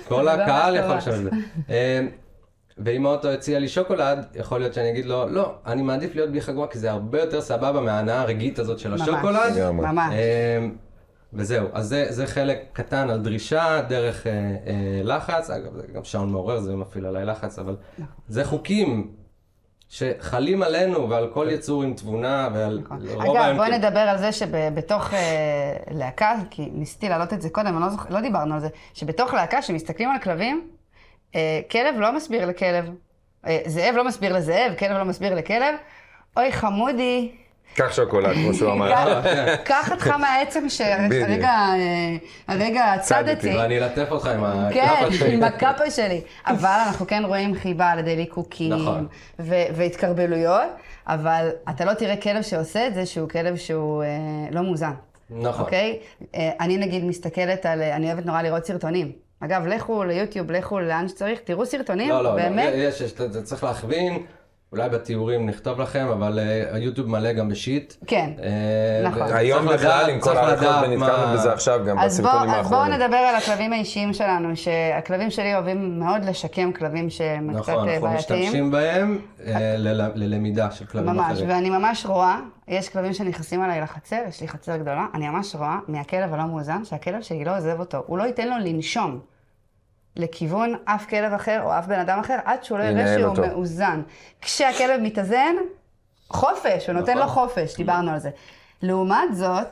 כל הקהל יכול לשתמש בזה. ואם האוטו הציע לי שוקולד, יכול להיות שאני אגיד לו, לא, אני מעדיף להיות בלי חגורה, כי זה הרבה יותר סבבה מההנאה הרגעית הזאת של השוקולד. ממש. וזהו, אז זה חלק קטן על דרישה, דרך לחץ, אגב, זה גם שעון מעורר, זה מפעיל עליי לחץ, אבל זה חוקים שחלים עלינו ועל כל יצור עם תבונה ועל רוב אגב, בוא נדבר על זה שבתוך להקה, כי ניסיתי להעלות את זה קודם, לא דיברנו על זה, שבתוך להקה שמסתכלים על כלבים, כלב לא מסביר לכלב, זאב לא מסביר לזאב, כלב לא מסביר לכלב, אוי חמודי. קח שוקולד, כמו שהוא אמר. קח אותך מהעצם שהרגע צדתי. ואני אלטף אותך עם הקאפה שלי. כן, עם הקאפה שלי. אבל אנחנו כן רואים חיבה על ידי ליקוקים והתקרבלויות, אבל אתה לא תראה כלב שעושה את זה שהוא כלב שהוא לא מאוזן. נכון. אוקיי? אני נגיד מסתכלת על, אני אוהבת נורא לראות סרטונים. אגב, לכו ליוטיוב, לכו לאן שצריך, תראו סרטונים, לא, באמת. זה צריך להכווין, אולי בתיאורים נכתוב לכם, אבל היוטיוב מלא גם בשיט. כן, נכון. היום בכלל, עם כל הערכות, ונתקרנו בזה עכשיו גם בסרטונים אז בואו האחרונים. נדבר על הכלבים האישיים שלנו, שהכלבים שלי אוהבים מאוד לשקם כלבים שהם קצת נכון, אנחנו בעייתיים. משתמשים בהם ללמידה של כלבים ממש, אחרים. ואני ממש רואה, יש כלבים שנכנסים עליי לחצר, יש לי חצר גדולה, אני ממש רואה מהכלב הלא מאוזן, שהכלב שלי לא עוזב אותו, הוא לא ייתן לו לנשום לכיוון אף כלב אחר או אף בן אדם אחר, עד שהוא לא יראה שהוא מאוזן. כשהכלב מתאזן, חופש, הוא נותן לו חופש, דיברנו על זה. לעומת זאת,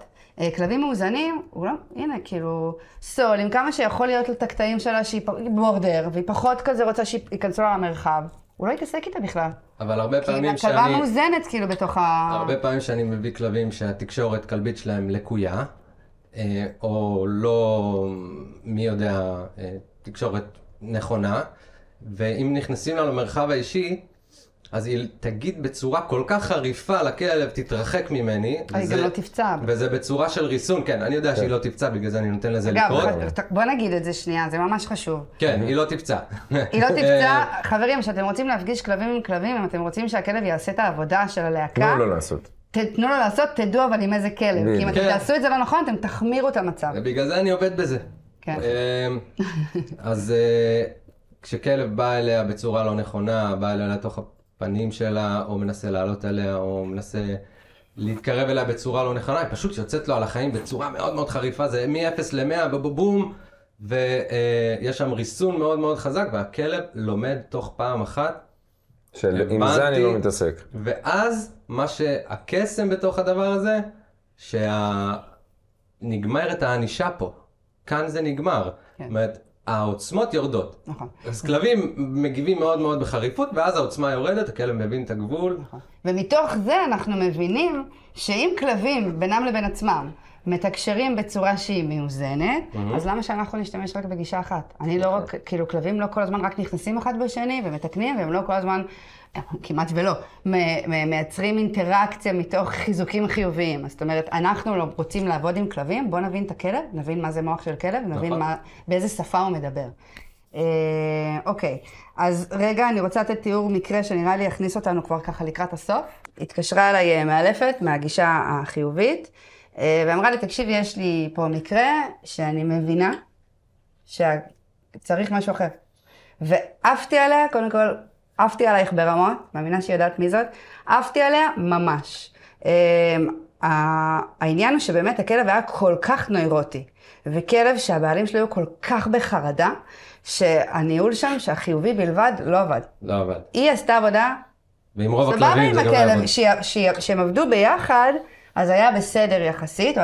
כלבים מאוזנים, הוא לא, הנה, כאילו, סול, עם כמה שיכול להיות לו את הקטעים שלה שהיא בורדר, והיא פחות כזה רוצה שיכנסו לה למרחב, הוא לא יתעסק איתה בכלל. אבל הרבה פעמים כי הכלבה מאוזנת כאילו בתוך הרבה פעמים שאני מביא כלבים שהתקשורת כלבית שלהם לקויה, או לא, מי יודע, תקשורת נכונה, ואם נכנסים לה למרחב האישי, אז היא תגיד בצורה כל כך חריפה לכלב, תתרחק ממני. היא גם לא תפצע. וזה בצורה של ריסון, כן, אני יודע שהיא לא תפצע, בגלל זה אני נותן לזה לקרות. אגב, בוא נגיד את זה שנייה, זה ממש חשוב. כן, היא לא תפצע. היא לא תפצע. חברים, כשאתם רוצים להפגיש כלבים עם כלבים, אם אתם רוצים שהכלב יעשה את העבודה של הלהקה, תנו לו לעשות. תנו לו לעשות, תדעו אבל עם איזה כלב. כי אם אתם תעשו את זה לא נכון, אתם תחמירו את המצב. ובגלל זה אני עובד בזה. כן. אז כשכלב בא אליה בצורה לא נכונה, בא אליה לתוך הפנים שלה, או מנסה לעלות עליה, או מנסה להתקרב אליה בצורה לא נכונה, היא פשוט יוצאת לו על החיים בצורה מאוד מאוד חריפה, זה מ-0 ל-100, בבום, ויש שם ריסון מאוד מאוד חזק, והכלב לומד תוך פעם אחת. עם זה אני לא מתעסק. ואז מה שהקסם בתוך הדבר הזה, נגמרת הענישה פה. כאן זה נגמר. זאת אומרת, העוצמות יורדות. נכון. אז כלבים מגיבים מאוד מאוד בחריפות, ואז העוצמה יורדת, הכלב מבין את הגבול. נכון. ומתוך זה אנחנו מבינים שאם כלבים בינם לבין עצמם מתקשרים בצורה שהיא מאוזנת, אז למה שאנחנו נשתמש רק בגישה אחת? אני לא רק, כאילו כלבים לא כל הזמן רק נכנסים אחד בשני ומתקנים, והם לא כל הזמן, כמעט ולא, מייצרים אינטראקציה מתוך חיזוקים חיוביים. זאת אומרת, אנחנו לא רוצים לעבוד עם כלבים, בואו נבין את הכלב, נבין מה זה מוח של כלב, נבין באיזה שפה הוא מדבר. אוקיי, אז רגע, אני רוצה לתת תיאור מקרה שנראה לי יכניס אותנו כבר ככה לקראת הסוף. התקשרה אליי מאלפת מהגישה החיובית, ואמרה לי, תקשיב, יש לי פה מקרה שאני מבינה שצריך משהו אחר. ועפתי עליה, קודם כל, עפתי עלייך ברמות, מאמינה שהיא יודעת מי זאת, עפתי עליה ממש. העניין הוא שבאמת הכלב היה כל כך נוירוטי, וכלב שהבעלים שלו היו כל כך בחרדה, שהניהול שם, שהחיובי בלבד, לא עבד. לא עבד. היא עשתה עבודה, ועם רוב הכלבים זה גם לא עבד. שהם עבדו ביחד, אז היה בסדר יחסית, הוא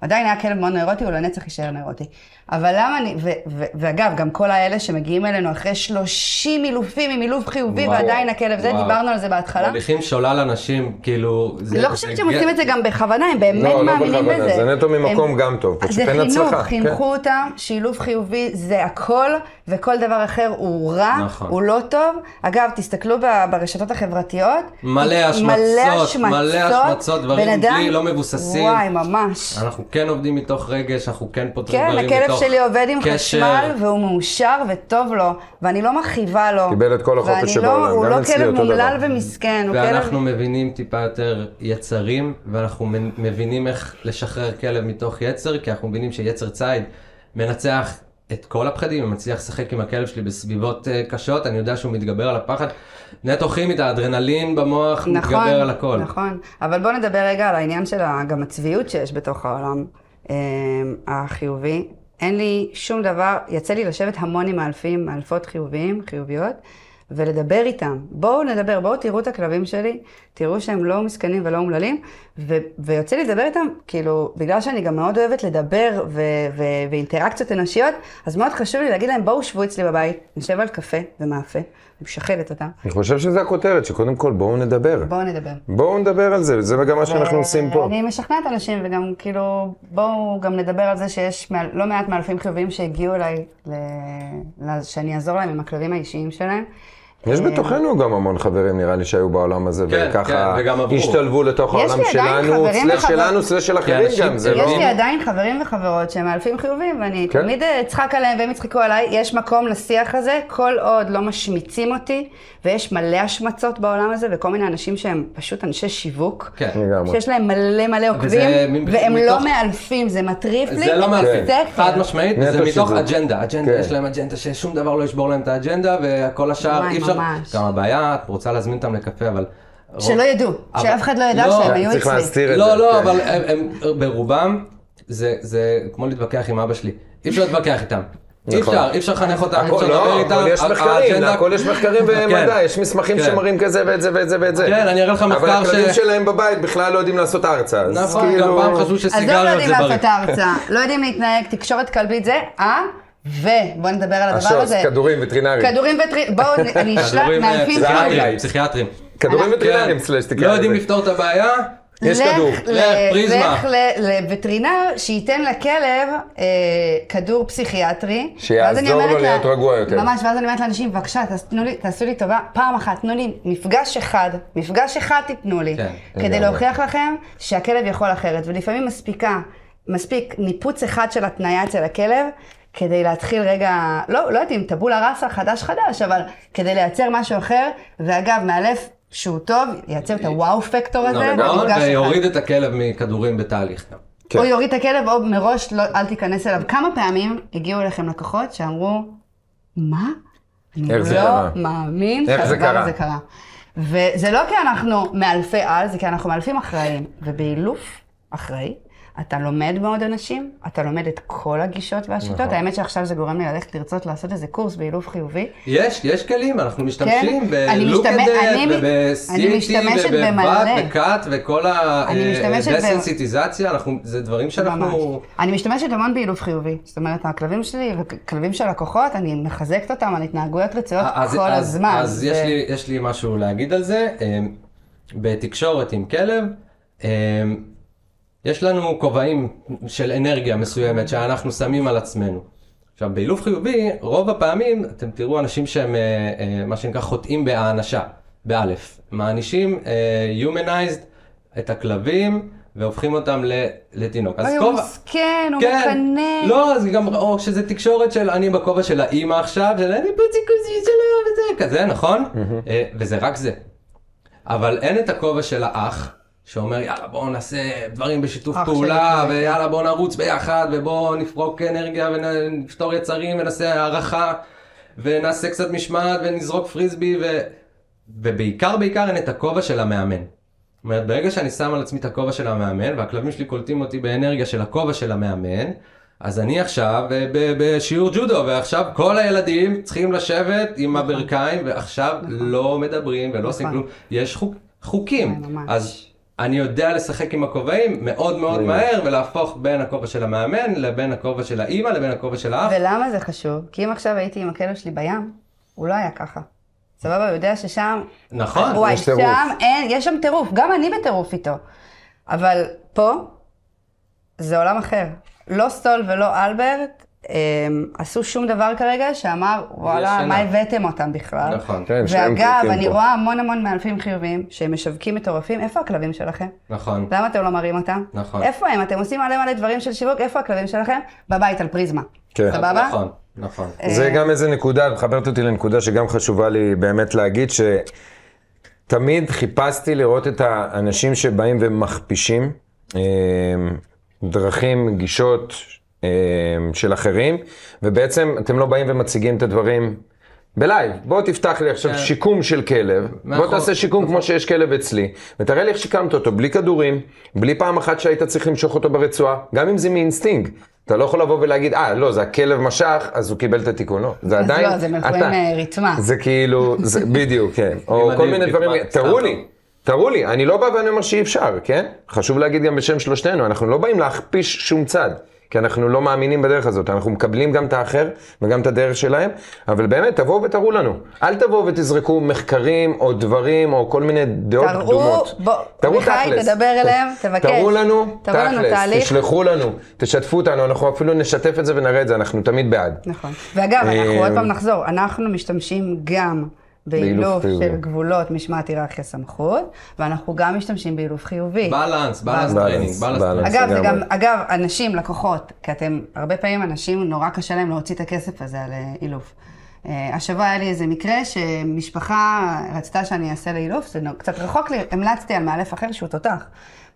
עדיין היה כלב מאוד נוירוטי, הוא לנצח יישאר נוירוטי. אבל למה ואגב, גם כל האלה שמגיעים אלינו אחרי 30 אילופים עם אילוף חיובי, ועדיין הכלב זה, דיברנו על זה בהתחלה. מוליכים שולל אנשים, כאילו... לא חושבת שהם עושים את זה גם בכוונה, הם באמת מאמינים בזה. זה נטו ממקום גם טוב, פשוט אין הצלחה. זה חינוך, חינכו אותם, שאילוף חיובי זה הכל, וכל דבר אחר הוא רע, הוא לא טוב. אגב, תסתכלו ברשתות החברתיות. מלא השמצות, דברים בלי לא מבוססים. וואי, ממש. אנחנו כן עובדים מתוך רגש, אנחנו כן פותרים דברים כן, הכלב שלי עובד עם חשמל, והוא מאושר וטוב לו, ואני לא מכאיבה לו. קיבל את כל החופש שבעולם, הוא לא כלב מומלל ומסכן. ואנחנו מבינים טיפה יותר יצרים, ואנחנו מבינים איך לשחרר כלב מתוך יצר, כי אנחנו מבינים שיצר ציד מנצח את כל הפחדים, מצליח לשחק עם הכלב שלי בסביבות קשות, אני יודע שהוא מתגבר על הפחד. נטו כימית, האדרנלין במוח מתגבר על הכל. נכון, אבל בוא נדבר רגע על העניין של גם הצביעות שיש בתוך העולם החיובי. אין לי שום דבר, יצא לי לשבת המון עם מאלפות חיוביות, ולדבר איתם. בואו נדבר, בואו תראו את הכלבים שלי, תראו שהם לא מסכנים ולא אומללים, ויוצא לי לדבר איתם, כאילו, בגלל שאני גם מאוד אוהבת לדבר ואינטראקציות אנושיות, אז מאוד חשוב לי להגיד להם, בואו שבו אצלי בבית, נשב על קפה ומאפה, משחלת אותם. אני חושב שזה הכותרת, שקודם כל בואו נדבר. בואו נדבר. בואו נדבר על זה, וזה גם מה שאנחנו עושים פה. אני משכנעת אנשים, וגם כאילו, בואו גם נדבר על זה שיש לא מעט מאלפים חיוביים שהגיעו אליי, שאני אעזור להם עם הכלבים האישיים שלהם. יש בתוכנו גם המון חברים, נראה לי, שהיו בעולם הזה, כן, וככה וגם עברו. השתלבו לתוך יש העולם לי עדיין שלנו, חברים סלש שלנו, סלש של אחרים אנשים- גם, זה לא... יש לי עדיין חברים וחברות שהם מאלפים חיובים, ואני כן. תמיד אצחק עליהם והם יצחקו עליי. יש מקום לשיח הזה, כל עוד לא משמיצים אותי, ויש מלא השמצות בעולם הזה, וכל מיני אנשים שהם פשוט אנשי שיווק, כן. לגמרי. שיש להם מלא עוקבים, וזה והם מתוך- לא מאלפים, זה מטריף לי. זה לא מאלפים, ספר. חד משמעית, נטו זה מתוך שיווק. אג'נדה, כן. יש להם אג'נדה ששום דבר לא ישבור להם את האג'נדה, וכל השאר וואי, אי אפשר, ממש. גם הבעיה, את רוצה להזמין אותם לקפה, אבל... שלא ידעו, אבל- שאף אחד לא ידע לא, שהם היו צריך אצלי. להסתיר את זה. לא, כן. אבל הם ברובם, זה כמו להתווכח עם אבא שלי, אי אפשר להתווכח איתם. אי נכון. אפשר לחנך אותם, אי הכל אפשר לדבר לא, איתם. אבל יש מחקרים, האג'נדה- הכל יש מחקרים ומדע, כן. יש מסמכים כן. שמראים כזה ואת זה ואת זה ואת זה. כן, אני אראה לך אבל מחקר הכלבים שלהם בבית בכלל לא יודעים לעשות ארצה, אז נכון, כאילו... גם פעם חשבו אז לא שסיגריות יודעים זה בריא. לעשות הרצאה, לא יודעים להתנהג, תקשורת כלבית זה, ובוא נדבר על הדבר השוס, הזה. כדורים וטרינריים. כדורים בואו אני אשלח כדורים מאלפים זה חיובים. היילייט. פסיכיאטרים. כדורים כן. וטרינריים, סלש, תקרא לא יודעים לזה. לפתור את הבעיה, יש כדור. פריזמה. לך לווטרינר שייתן לכלב כדור פסיכיאטרי. שיעזור ואז אני לו אומרת להיות רגוע יותר. ממש, ואז אני אומרת לאנשים, בבקשה, תעשו לי טובה, פעם אחת, תנו לי מפגש אחד תיתנו לי, כן, כדי לגמרי. להוכיח לכם שהכלב יכול אחרת, ולפעמים מספיק ניפוץ אחד של התניה אצל הכלב, כדי להתחיל רגע, לא יודעת אם טבולה ראסה חדש, אבל כדי לייצר משהו אחר, ואגב, מאלף שהוא טוב, ייצר את הוואו פקטור הזה, נכון, במפגש אחד. ויוריד את הכלב מכדורים בתהליך. כן. או יוריד את הכלב, או מראש אל תיכנס אליו. כמה פעמים הגיעו אליכם לקוחות שאמרו, מה? איך זה אני לא קרה? מאמין איך זה שהדבר קרה? הזה קרה. וזה לא כי אנחנו מאלפי על, זה כי אנחנו מאלפים אחראים. ובאילוף אחראי, אתה לומד מאוד אנשים, אתה לומד את כל הגישות והשיטות. נכון. האמת שעכשיו זה גורם לי ללכת לרצות לעשות איזה קורס באילוף חיובי. יש כלים, אנחנו משתמשים אני ב-look-a-day, משתמשת וב-CT, במלא. וקאט, וכל אני משתמשת הדסנסיטיזציה, זה דברים שאנחנו... אני משתמשת המון באילוף חיובי. זאת אומרת, הכלבים שלי וכלבים של לקוחות, אני מחזקת אותם על התנהגויות רצויות כל הזמן. אז יש לי משהו להגיד על זה. בתקשורת עם כלב, יש לנו כובעים של אנרגיה מסוימת שאנחנו שמים על עצמנו. עכשיו, באילוף חיובי, רוב הפעמים אתם תראו אנשים שהם מה שנקרא חוטאים בהאנשה, באלף. מענישים humanized את הכלבים והופכים אותם לתינוק. אז הוא מסכן, הוא מקנא. לא, אז גם, או שזה תקשורת של אני בכובע של האמא עכשיו, של אני פוציקוזי שלו וזה, כזה, נכון? וזה רק זה. אבל אין את הכובע של האח, שאומר יאללה בואו נעשה דברים בשיתוף פעולה, ויאללה בואו נרוץ ביחד, ובואו נפרוק אנרגיה ונפתור יצרים ונעשה הערכה, ונעשה קצת משמעת ונזרוק פריסבי, ובעיקר אין את הכובע של המאמן. זאת אומרת, ברגע שאני שם על עצמי את הכובע של המאמן, והכלבים שלי קולטים אותי באנרגיה של הכובע של המאמן, אז אני עכשיו בשיעור ג'ודו, ועכשיו כל הילדים צריכים לשבת עם הברכיים, ועכשיו לא מדברים ולא עושים כלום. יש חוקים. אז אני יודע לשחק עם הכובעים מאוד מאוד מהר, ולהפוך בין הכובע של המאמן, לבין הכובע של האמא, לבין הכובע של האח. ולמה זה חשוב? כי אם עכשיו הייתי עם הכלב שלי בים, הוא לא היה ככה. סבבה, הוא יודע ששם... נכון. וואי, יש טירוף. שם אין, יש שם טירוף, גם אני בטירוף איתו. אבל פה, זה עולם אחר. לא סטול ולא אלברט, עשו שום דבר כרגע שאמר, וואלה, מה הבאתם אותם בכלל? נכון. כן, שהם ואגב, פורקים אני פה. רואה המון מאלפים חיוביים, שהם משווקים מטורפים, איפה הכלבים שלכם? נכון. למה אתם לא מראים אותם? נכון. איפה הם? אתם עושים מלא דברים של שיווק, איפה הכלבים שלכם? בבית על פריזמה. כן. סבבה? נכון. זה גם איזה נקודה, מחברת אותי לנקודה שגם חשובה לי באמת להגיד, שתמיד חיפשתי לראות את האנשים שבאים ומכפישים דרכים, גישות של אחרים, ובעצם אתם לא באים ומציגים את הדברים בלייב. בוא תפתח לי עכשיו שיקום של כלב, בוא תעשה שיקום כמו שיש כלב אצלי, ותראה לי איך שיקמת אותו, בלי כדורים, בלי פעם אחת שהיית צריך למשוך אותו ברצועה, גם אם זה מאינסטינקט. אתה לא יכול לבוא ולהגיד, לא, זה הכלב משך, אז הוא קיבל את התיקון. לא, זה עדיין... לא, זה מלכואים ריתמה. זה כאילו, בדיוק, כן. או כל מיני דברים, תראו לי, אני לא בא ואני אומר שאי אפשר, כן? חשוב להגיד גם בשם שלושתנו, אנחנו לא באים להכפיש שום צד, כי אנחנו לא מאמינים בדרך הזאת, אנחנו מקבלים גם את האחר וגם את הדרך שלהם, אבל באמת, תבואו ותראו לנו. אל תבואו ותזרקו מחקרים או דברים או כל מיני דעות קדומות. תראו תכלס. תדבר אליהם, תבקש. תראו לנו תהליך. תשלחו לנו, תשתפו אותנו, אנחנו אפילו נשתף את זה ונראה את זה, אנחנו תמיד בעד. נכון. ואגב, אנחנו עוד פעם נחזור, אנחנו משתמשים גם באילוף חיובי. של גבולות, משמעת, היררכיה, סמכות, ואנחנו גם משתמשים באילוף חיובי. בלנס טריינינג, בלנס. אגב, אנשים, לקוחות, כי הרבה פעמים אנשים נורא קשה להם להוציא את הכסף הזה על אילוף. השבוע היה לי איזה מקרה שמשפחה רצתה שאני אעשה לאילוף, זה קצת רחוק לי, המלצתי על מאלף אחר שהוא תותח.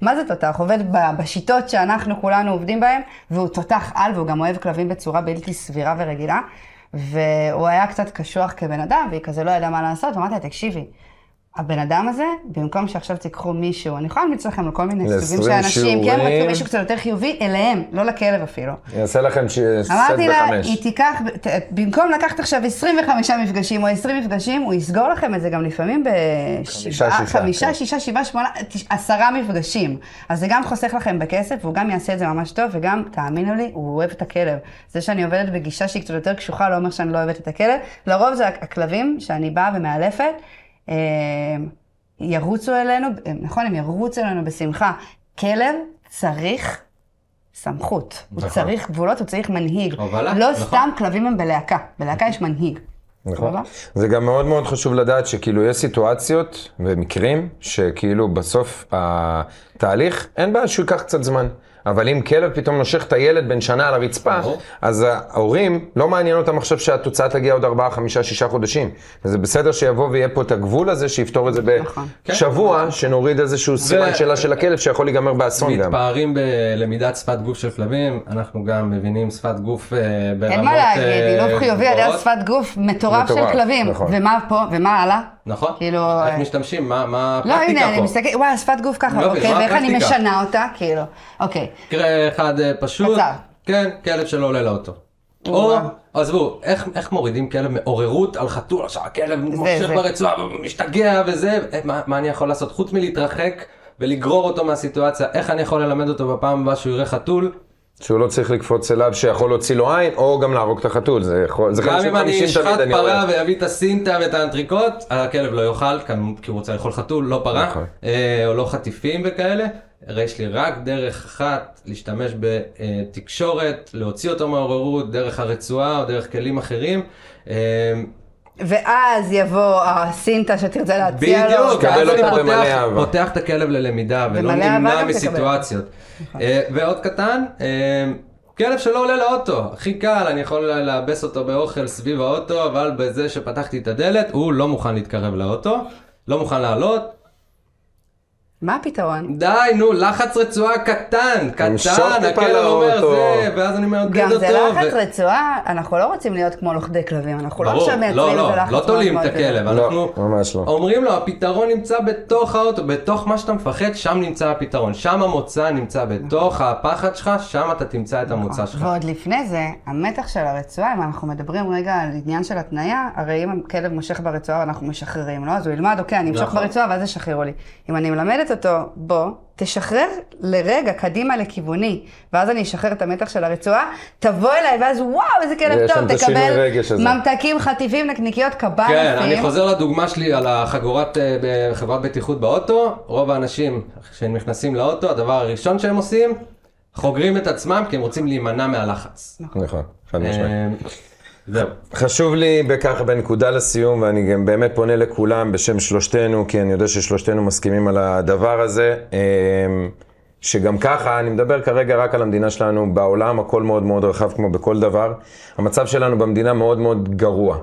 מה זה תותח? עובד בשיטות שאנחנו כולנו עובדים בהם, והוא תותח על, והוא גם אוהב כלבים בצורה בלתי סבירה ורגילה, והוא היה קצת קשוח כבן אדם, והיא כזה לא ידעה מה לעשות, ואמרתי לה, תקשיבי, הבן אדם הזה, במקום שעכשיו תיקחו מישהו, אני יכולה להמליץ לכם לכל מיני סוגים של אנשים, כן, רצו מישהו קצת יותר חיובי, אליהם, לא לכלב אפילו. יעשה לכם סט אמרתי לה, ב5. היא תיקח, במקום לקחת עכשיו 25 מפגשים או 20 מפגשים, הוא יסגור לכם את זה גם לפעמים ב5, 6, 7, 8, 10 מפגשים. אז זה גם חוסך לכם בכסף, והוא גם יעשה את זה ממש טוב, וגם, תאמינו לי, הוא אוהב את הכלב. זה שאני עובדת בגישה שהיא קצת יותר קשוחה, לא אומר שאני לא אוהבת את הכלב. לרוב זה הכלבים שאני באה ומאלפת, ירוצו אלינו, נכון, הם ירוצו אלינו בשמחה. כלב צריך סמכות, הוא צריך גבולות, הוא צריך מנהיג. לא סתם כלבים הם בלהקה, בלהקה יש מנהיג. נכון. זה גם מאוד מאוד חשוב לדעת שכאילו יש סיטואציות ומקרים שכאילו בסוף התהליך אין בעיה שהוא ייקח קצת זמן. אבל אם כלב פתאום נושך את הילד בן שנה על הרצפה, אז ההורים לא מעניין אותם עכשיו שהתוצאה תגיע עוד 4, 5, 6 חודשים. וזה בסדר שיבוא ויהיה פה את הגבול הזה, שיפתור את זה בשבוע, שנוריד איזשהו סימן שלה של הכלב שיכול להיגמר באסון גם. מתפארים בלמידת שפת גוף של כלבים, אנחנו גם מבינים שפת גוף ברמות... אין מה להגיד, אילוף חיובי על יד שפת גוף מטורף של כלבים. ומה פה, ומה הלאה? נכון, כאילו... איך משתמשים, מה הפרקטיקה פה? לא, הנה, אני מסתכלת, וואי, שפת גוף ככה, אוקיי, ואיך אני משנה אותה, כאילו, אוקיי. מקרה אחד פשוט, קצר. כן, כלב שלא עולה לאוטו. או, עזבו, איך מורידים כלב מעוררות על חתול, עכשיו הכלב מושך ברצועה ומשתגע וזה, מה אני יכול לעשות? חוץ מלהתרחק ולגרור אותו מהסיטואציה, איך אני יכול ללמד אותו בפעם הבאה שהוא יראה חתול? שהוא לא צריך לקפוץ אליו שיכול להוציא לו עין, או גם להרוג את החתול. זה 50-50 תמיד גם אם אני אשחט פרה ויביא את הסינטה ואת האנטריקוט, הכלב לא יאכל, כי הוא רוצה לאכול חתול, לא פרה, או לא חטיפים וכאלה. הרי יש לי רק דרך אחת להשתמש בתקשורת, להוציא אותו מהעוררות, דרך הרצועה או דרך כלים אחרים. ואז יבוא הסינטה שתרצה להציע לו. בדיוק, אז אני פותח את הכלב ללמידה ולא נמנע מסיטואציות. ועוד קטן, כלב שלא עולה לאוטו, הכי קל, אני יכול לאבס אותו באוכל סביב האוטו, אבל בזה שפתחתי את הדלת, הוא לא מוכן להתקרב לאוטו, לא מוכן לעלות. מה הפתרון? די, נו, לחץ רצועה קטן, הכלב אומר זה, ואז אני מעודד אותו. גם זה לחץ רצועה, אנחנו לא רוצים להיות כמו לוכדי כלבים, אנחנו לא עכשיו מייצרים איזה לחץ. לא תולים את הכלב, אנחנו ממש לא. אומרים לו, הפתרון נמצא בתוך האוטו, בתוך מה שאתה מפחד, שם נמצא הפתרון, שם המוצא נמצא בתוך הפחד שלך, שם אתה תמצא את המוצא שלך. ועוד לפני זה, המתח של הרצועה, אם אנחנו מדברים רגע על עניין של התניה, הרי אם הכלב מושך ברצועה, אנחנו משחררים, לא? אז הוא ילמד, אוקיי, אני אמשוך ברצועה, ואז ישחררו לי. אם אני מלמדת אותו, בוא, תשחרר לרגע קדימה לכיווני, ואז אני אשחרר את המתח של הרצועה, תבוא אליי, ואז וואו, איזה כלב טוב, תקבל ממתקים, חטיפים, נקניקיות, קביים. כן, אני חוזר לדוגמה שלי על החגורת חברת בטיחות באוטו. רוב האנשים כשהם נכנסים לאוטו, הדבר הראשון שהם עושים, חוגרים את עצמם, כי הם רוצים להימנע מהלחץ. נכון, חד משמעית. חשוב לי בככה בנקודה לסיום, ואני גם באמת פונה לכולם בשם שלושתנו, כי אני יודע ששלושתנו מסכימים על הדבר הזה, שגם ככה, אני מדבר כרגע רק על המדינה שלנו, בעולם הכל מאוד מאוד רחב כמו בכל דבר, המצב שלנו במדינה מאוד מאוד גרוע.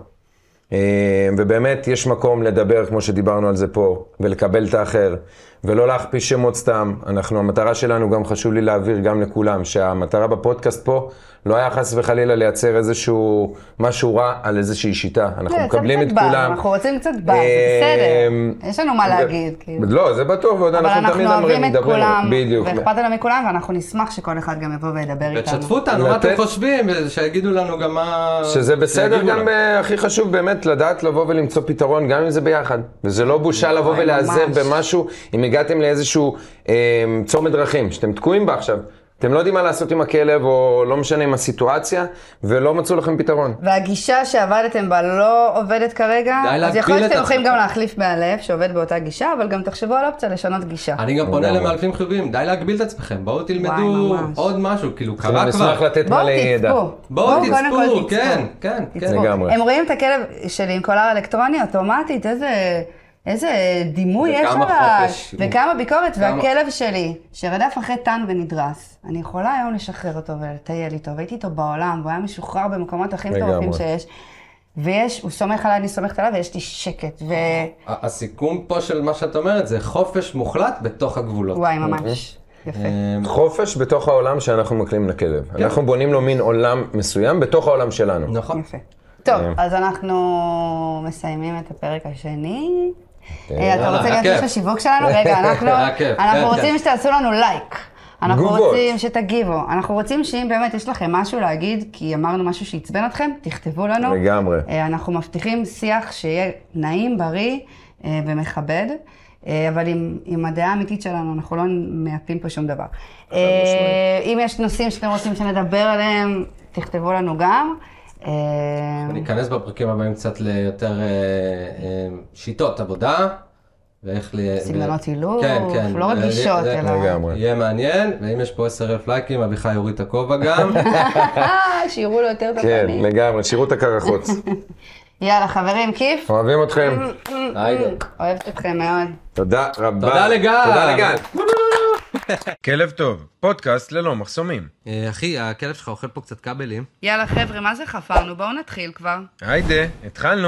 ובאמת יש מקום לדבר כמו שדיברנו על זה פה, ולקבל את האחר, ולא להכפיש שמות סתם. המטרה שלנו גם חשוב לי להעביר גם לכולם, שהמטרה בפודקאסט פה לא היה חס וחלילה לייצר איזשהו משהו רע על איזושהי שיטה. אנחנו מקבלים את כולם. אנחנו רוצים קצת באז, זה בסדר. יש לנו מה להגיד. לא, זה בטוח, ועוד אנחנו תמיד אומרים, נדבר. אבל אנחנו אוהבים את כולם, ואכפת לנו מכולם, ואנחנו נשמח שכל אחד גם יבוא וידבר איתנו. ותשתפו אותנו, מה אתם חושבים, שיגידו לנו גם מה... שזה בסדר גם הכי חשוב באמת לדעת לבוא ולמצוא פתרון, גם אם זה ביחד. וזה לא בושה לבוא ולעזר במשהו, אם הגעתם לאיזשהו צומת דרכים, שאתם תקועים בה עכשיו. אתם לא יודעים מה לעשות עם הכלב, או לא משנה עם הסיטואציה, ולא מצאו לכם פתרון. והגישה שעבדתם בה לא עובדת כרגע, די אז להגביל יכול להיות את שאתם יכולים עצמכם. גם להחליף מאלף שעובד באותה גישה, אבל גם תחשבו על אופציה לשנות גישה. אני גם פונה לגמרי. למאלפים חיוביים, די להגביל את עצמכם, בואו תלמדו וואי, ממש. עוד משהו, כאילו קרה אני אשמח כבר. לתת בואו מלא ידע. תצפו. בואו קודם כל תצפו, כן, כן, כן. תצפו. לגמרי. הם רואים את הכלב שלי עם קולר אלקטרוני אוטומטית, איזה דימוי יש וכמה עליי, חופש. וכמה ביקורת, כמה- והכלב שלי, שרדף אחרי טן ונדרס, אני יכולה היום לשחרר אותו ולטייל איתו, והייתי איתו בעולם, והוא היה משוחרר במקומות הכי מטורפים לגמרי. שיש, הוא סומך עליי, אני סומכת עליו, ויש לי שקט, הסיכום פה של מה שאת אומרת זה חופש מוחלט בתוך הגבולות. וואי, ממש, יפה. חופש בתוך העולם שאנחנו מקלים לכלב. אנחנו בונים לו מין עולם מסוים בתוך העולם שלנו. נכון. יפה. טוב, אז אנחנו מסיימים את הפרק השני. אתה יאללה, רוצה היה להגיד כיף. לשיווק שלנו? רגע, היה כיף, אנחנו כן, רוצים כן. שתעשו לנו לייק. אנחנו תגובות. רוצים שתגיבו. אנחנו רוצים שאם באמת יש לכם משהו להגיד, כי אמרנו משהו שעצבן אתכם, תכתבו לנו. לגמרי. אנחנו מבטיחים שיח שיהיה נעים, בריא ומכבד, אבל עם הדעה האמיתית שלנו, אנחנו לא מייפים פה שום דבר. אם יש נושאים שאתם רוצים שנדבר עליהם, תכתבו לנו גם. ניכנס בפרקים הבאים קצת ליותר שיטות עבודה, ואיך סגנונות הילוך, כן, כן. לא רק גישות, אלא... לגמרי. יהיה מעניין, ואם יש פה 10,000 לייקים, אביחי יוריד את הכובע גם. שיראו לו יותר את כן, הפנים. לגמרי, שירו את הקרחוץ. יאללה, חברים, כיף? אוהבים אתכם. היידה. אוהבת אתכם מאוד. תודה רבה. תודה לגל. תודה לגל. כלב טוב, פודקאסט ללא מחסומים. אחי, הכלב שלך אוכל פה קצת כבלים. יאללה, חבר'ה, מה זה חפרנו? בואו נתחיל כבר. היידה, התחלנו.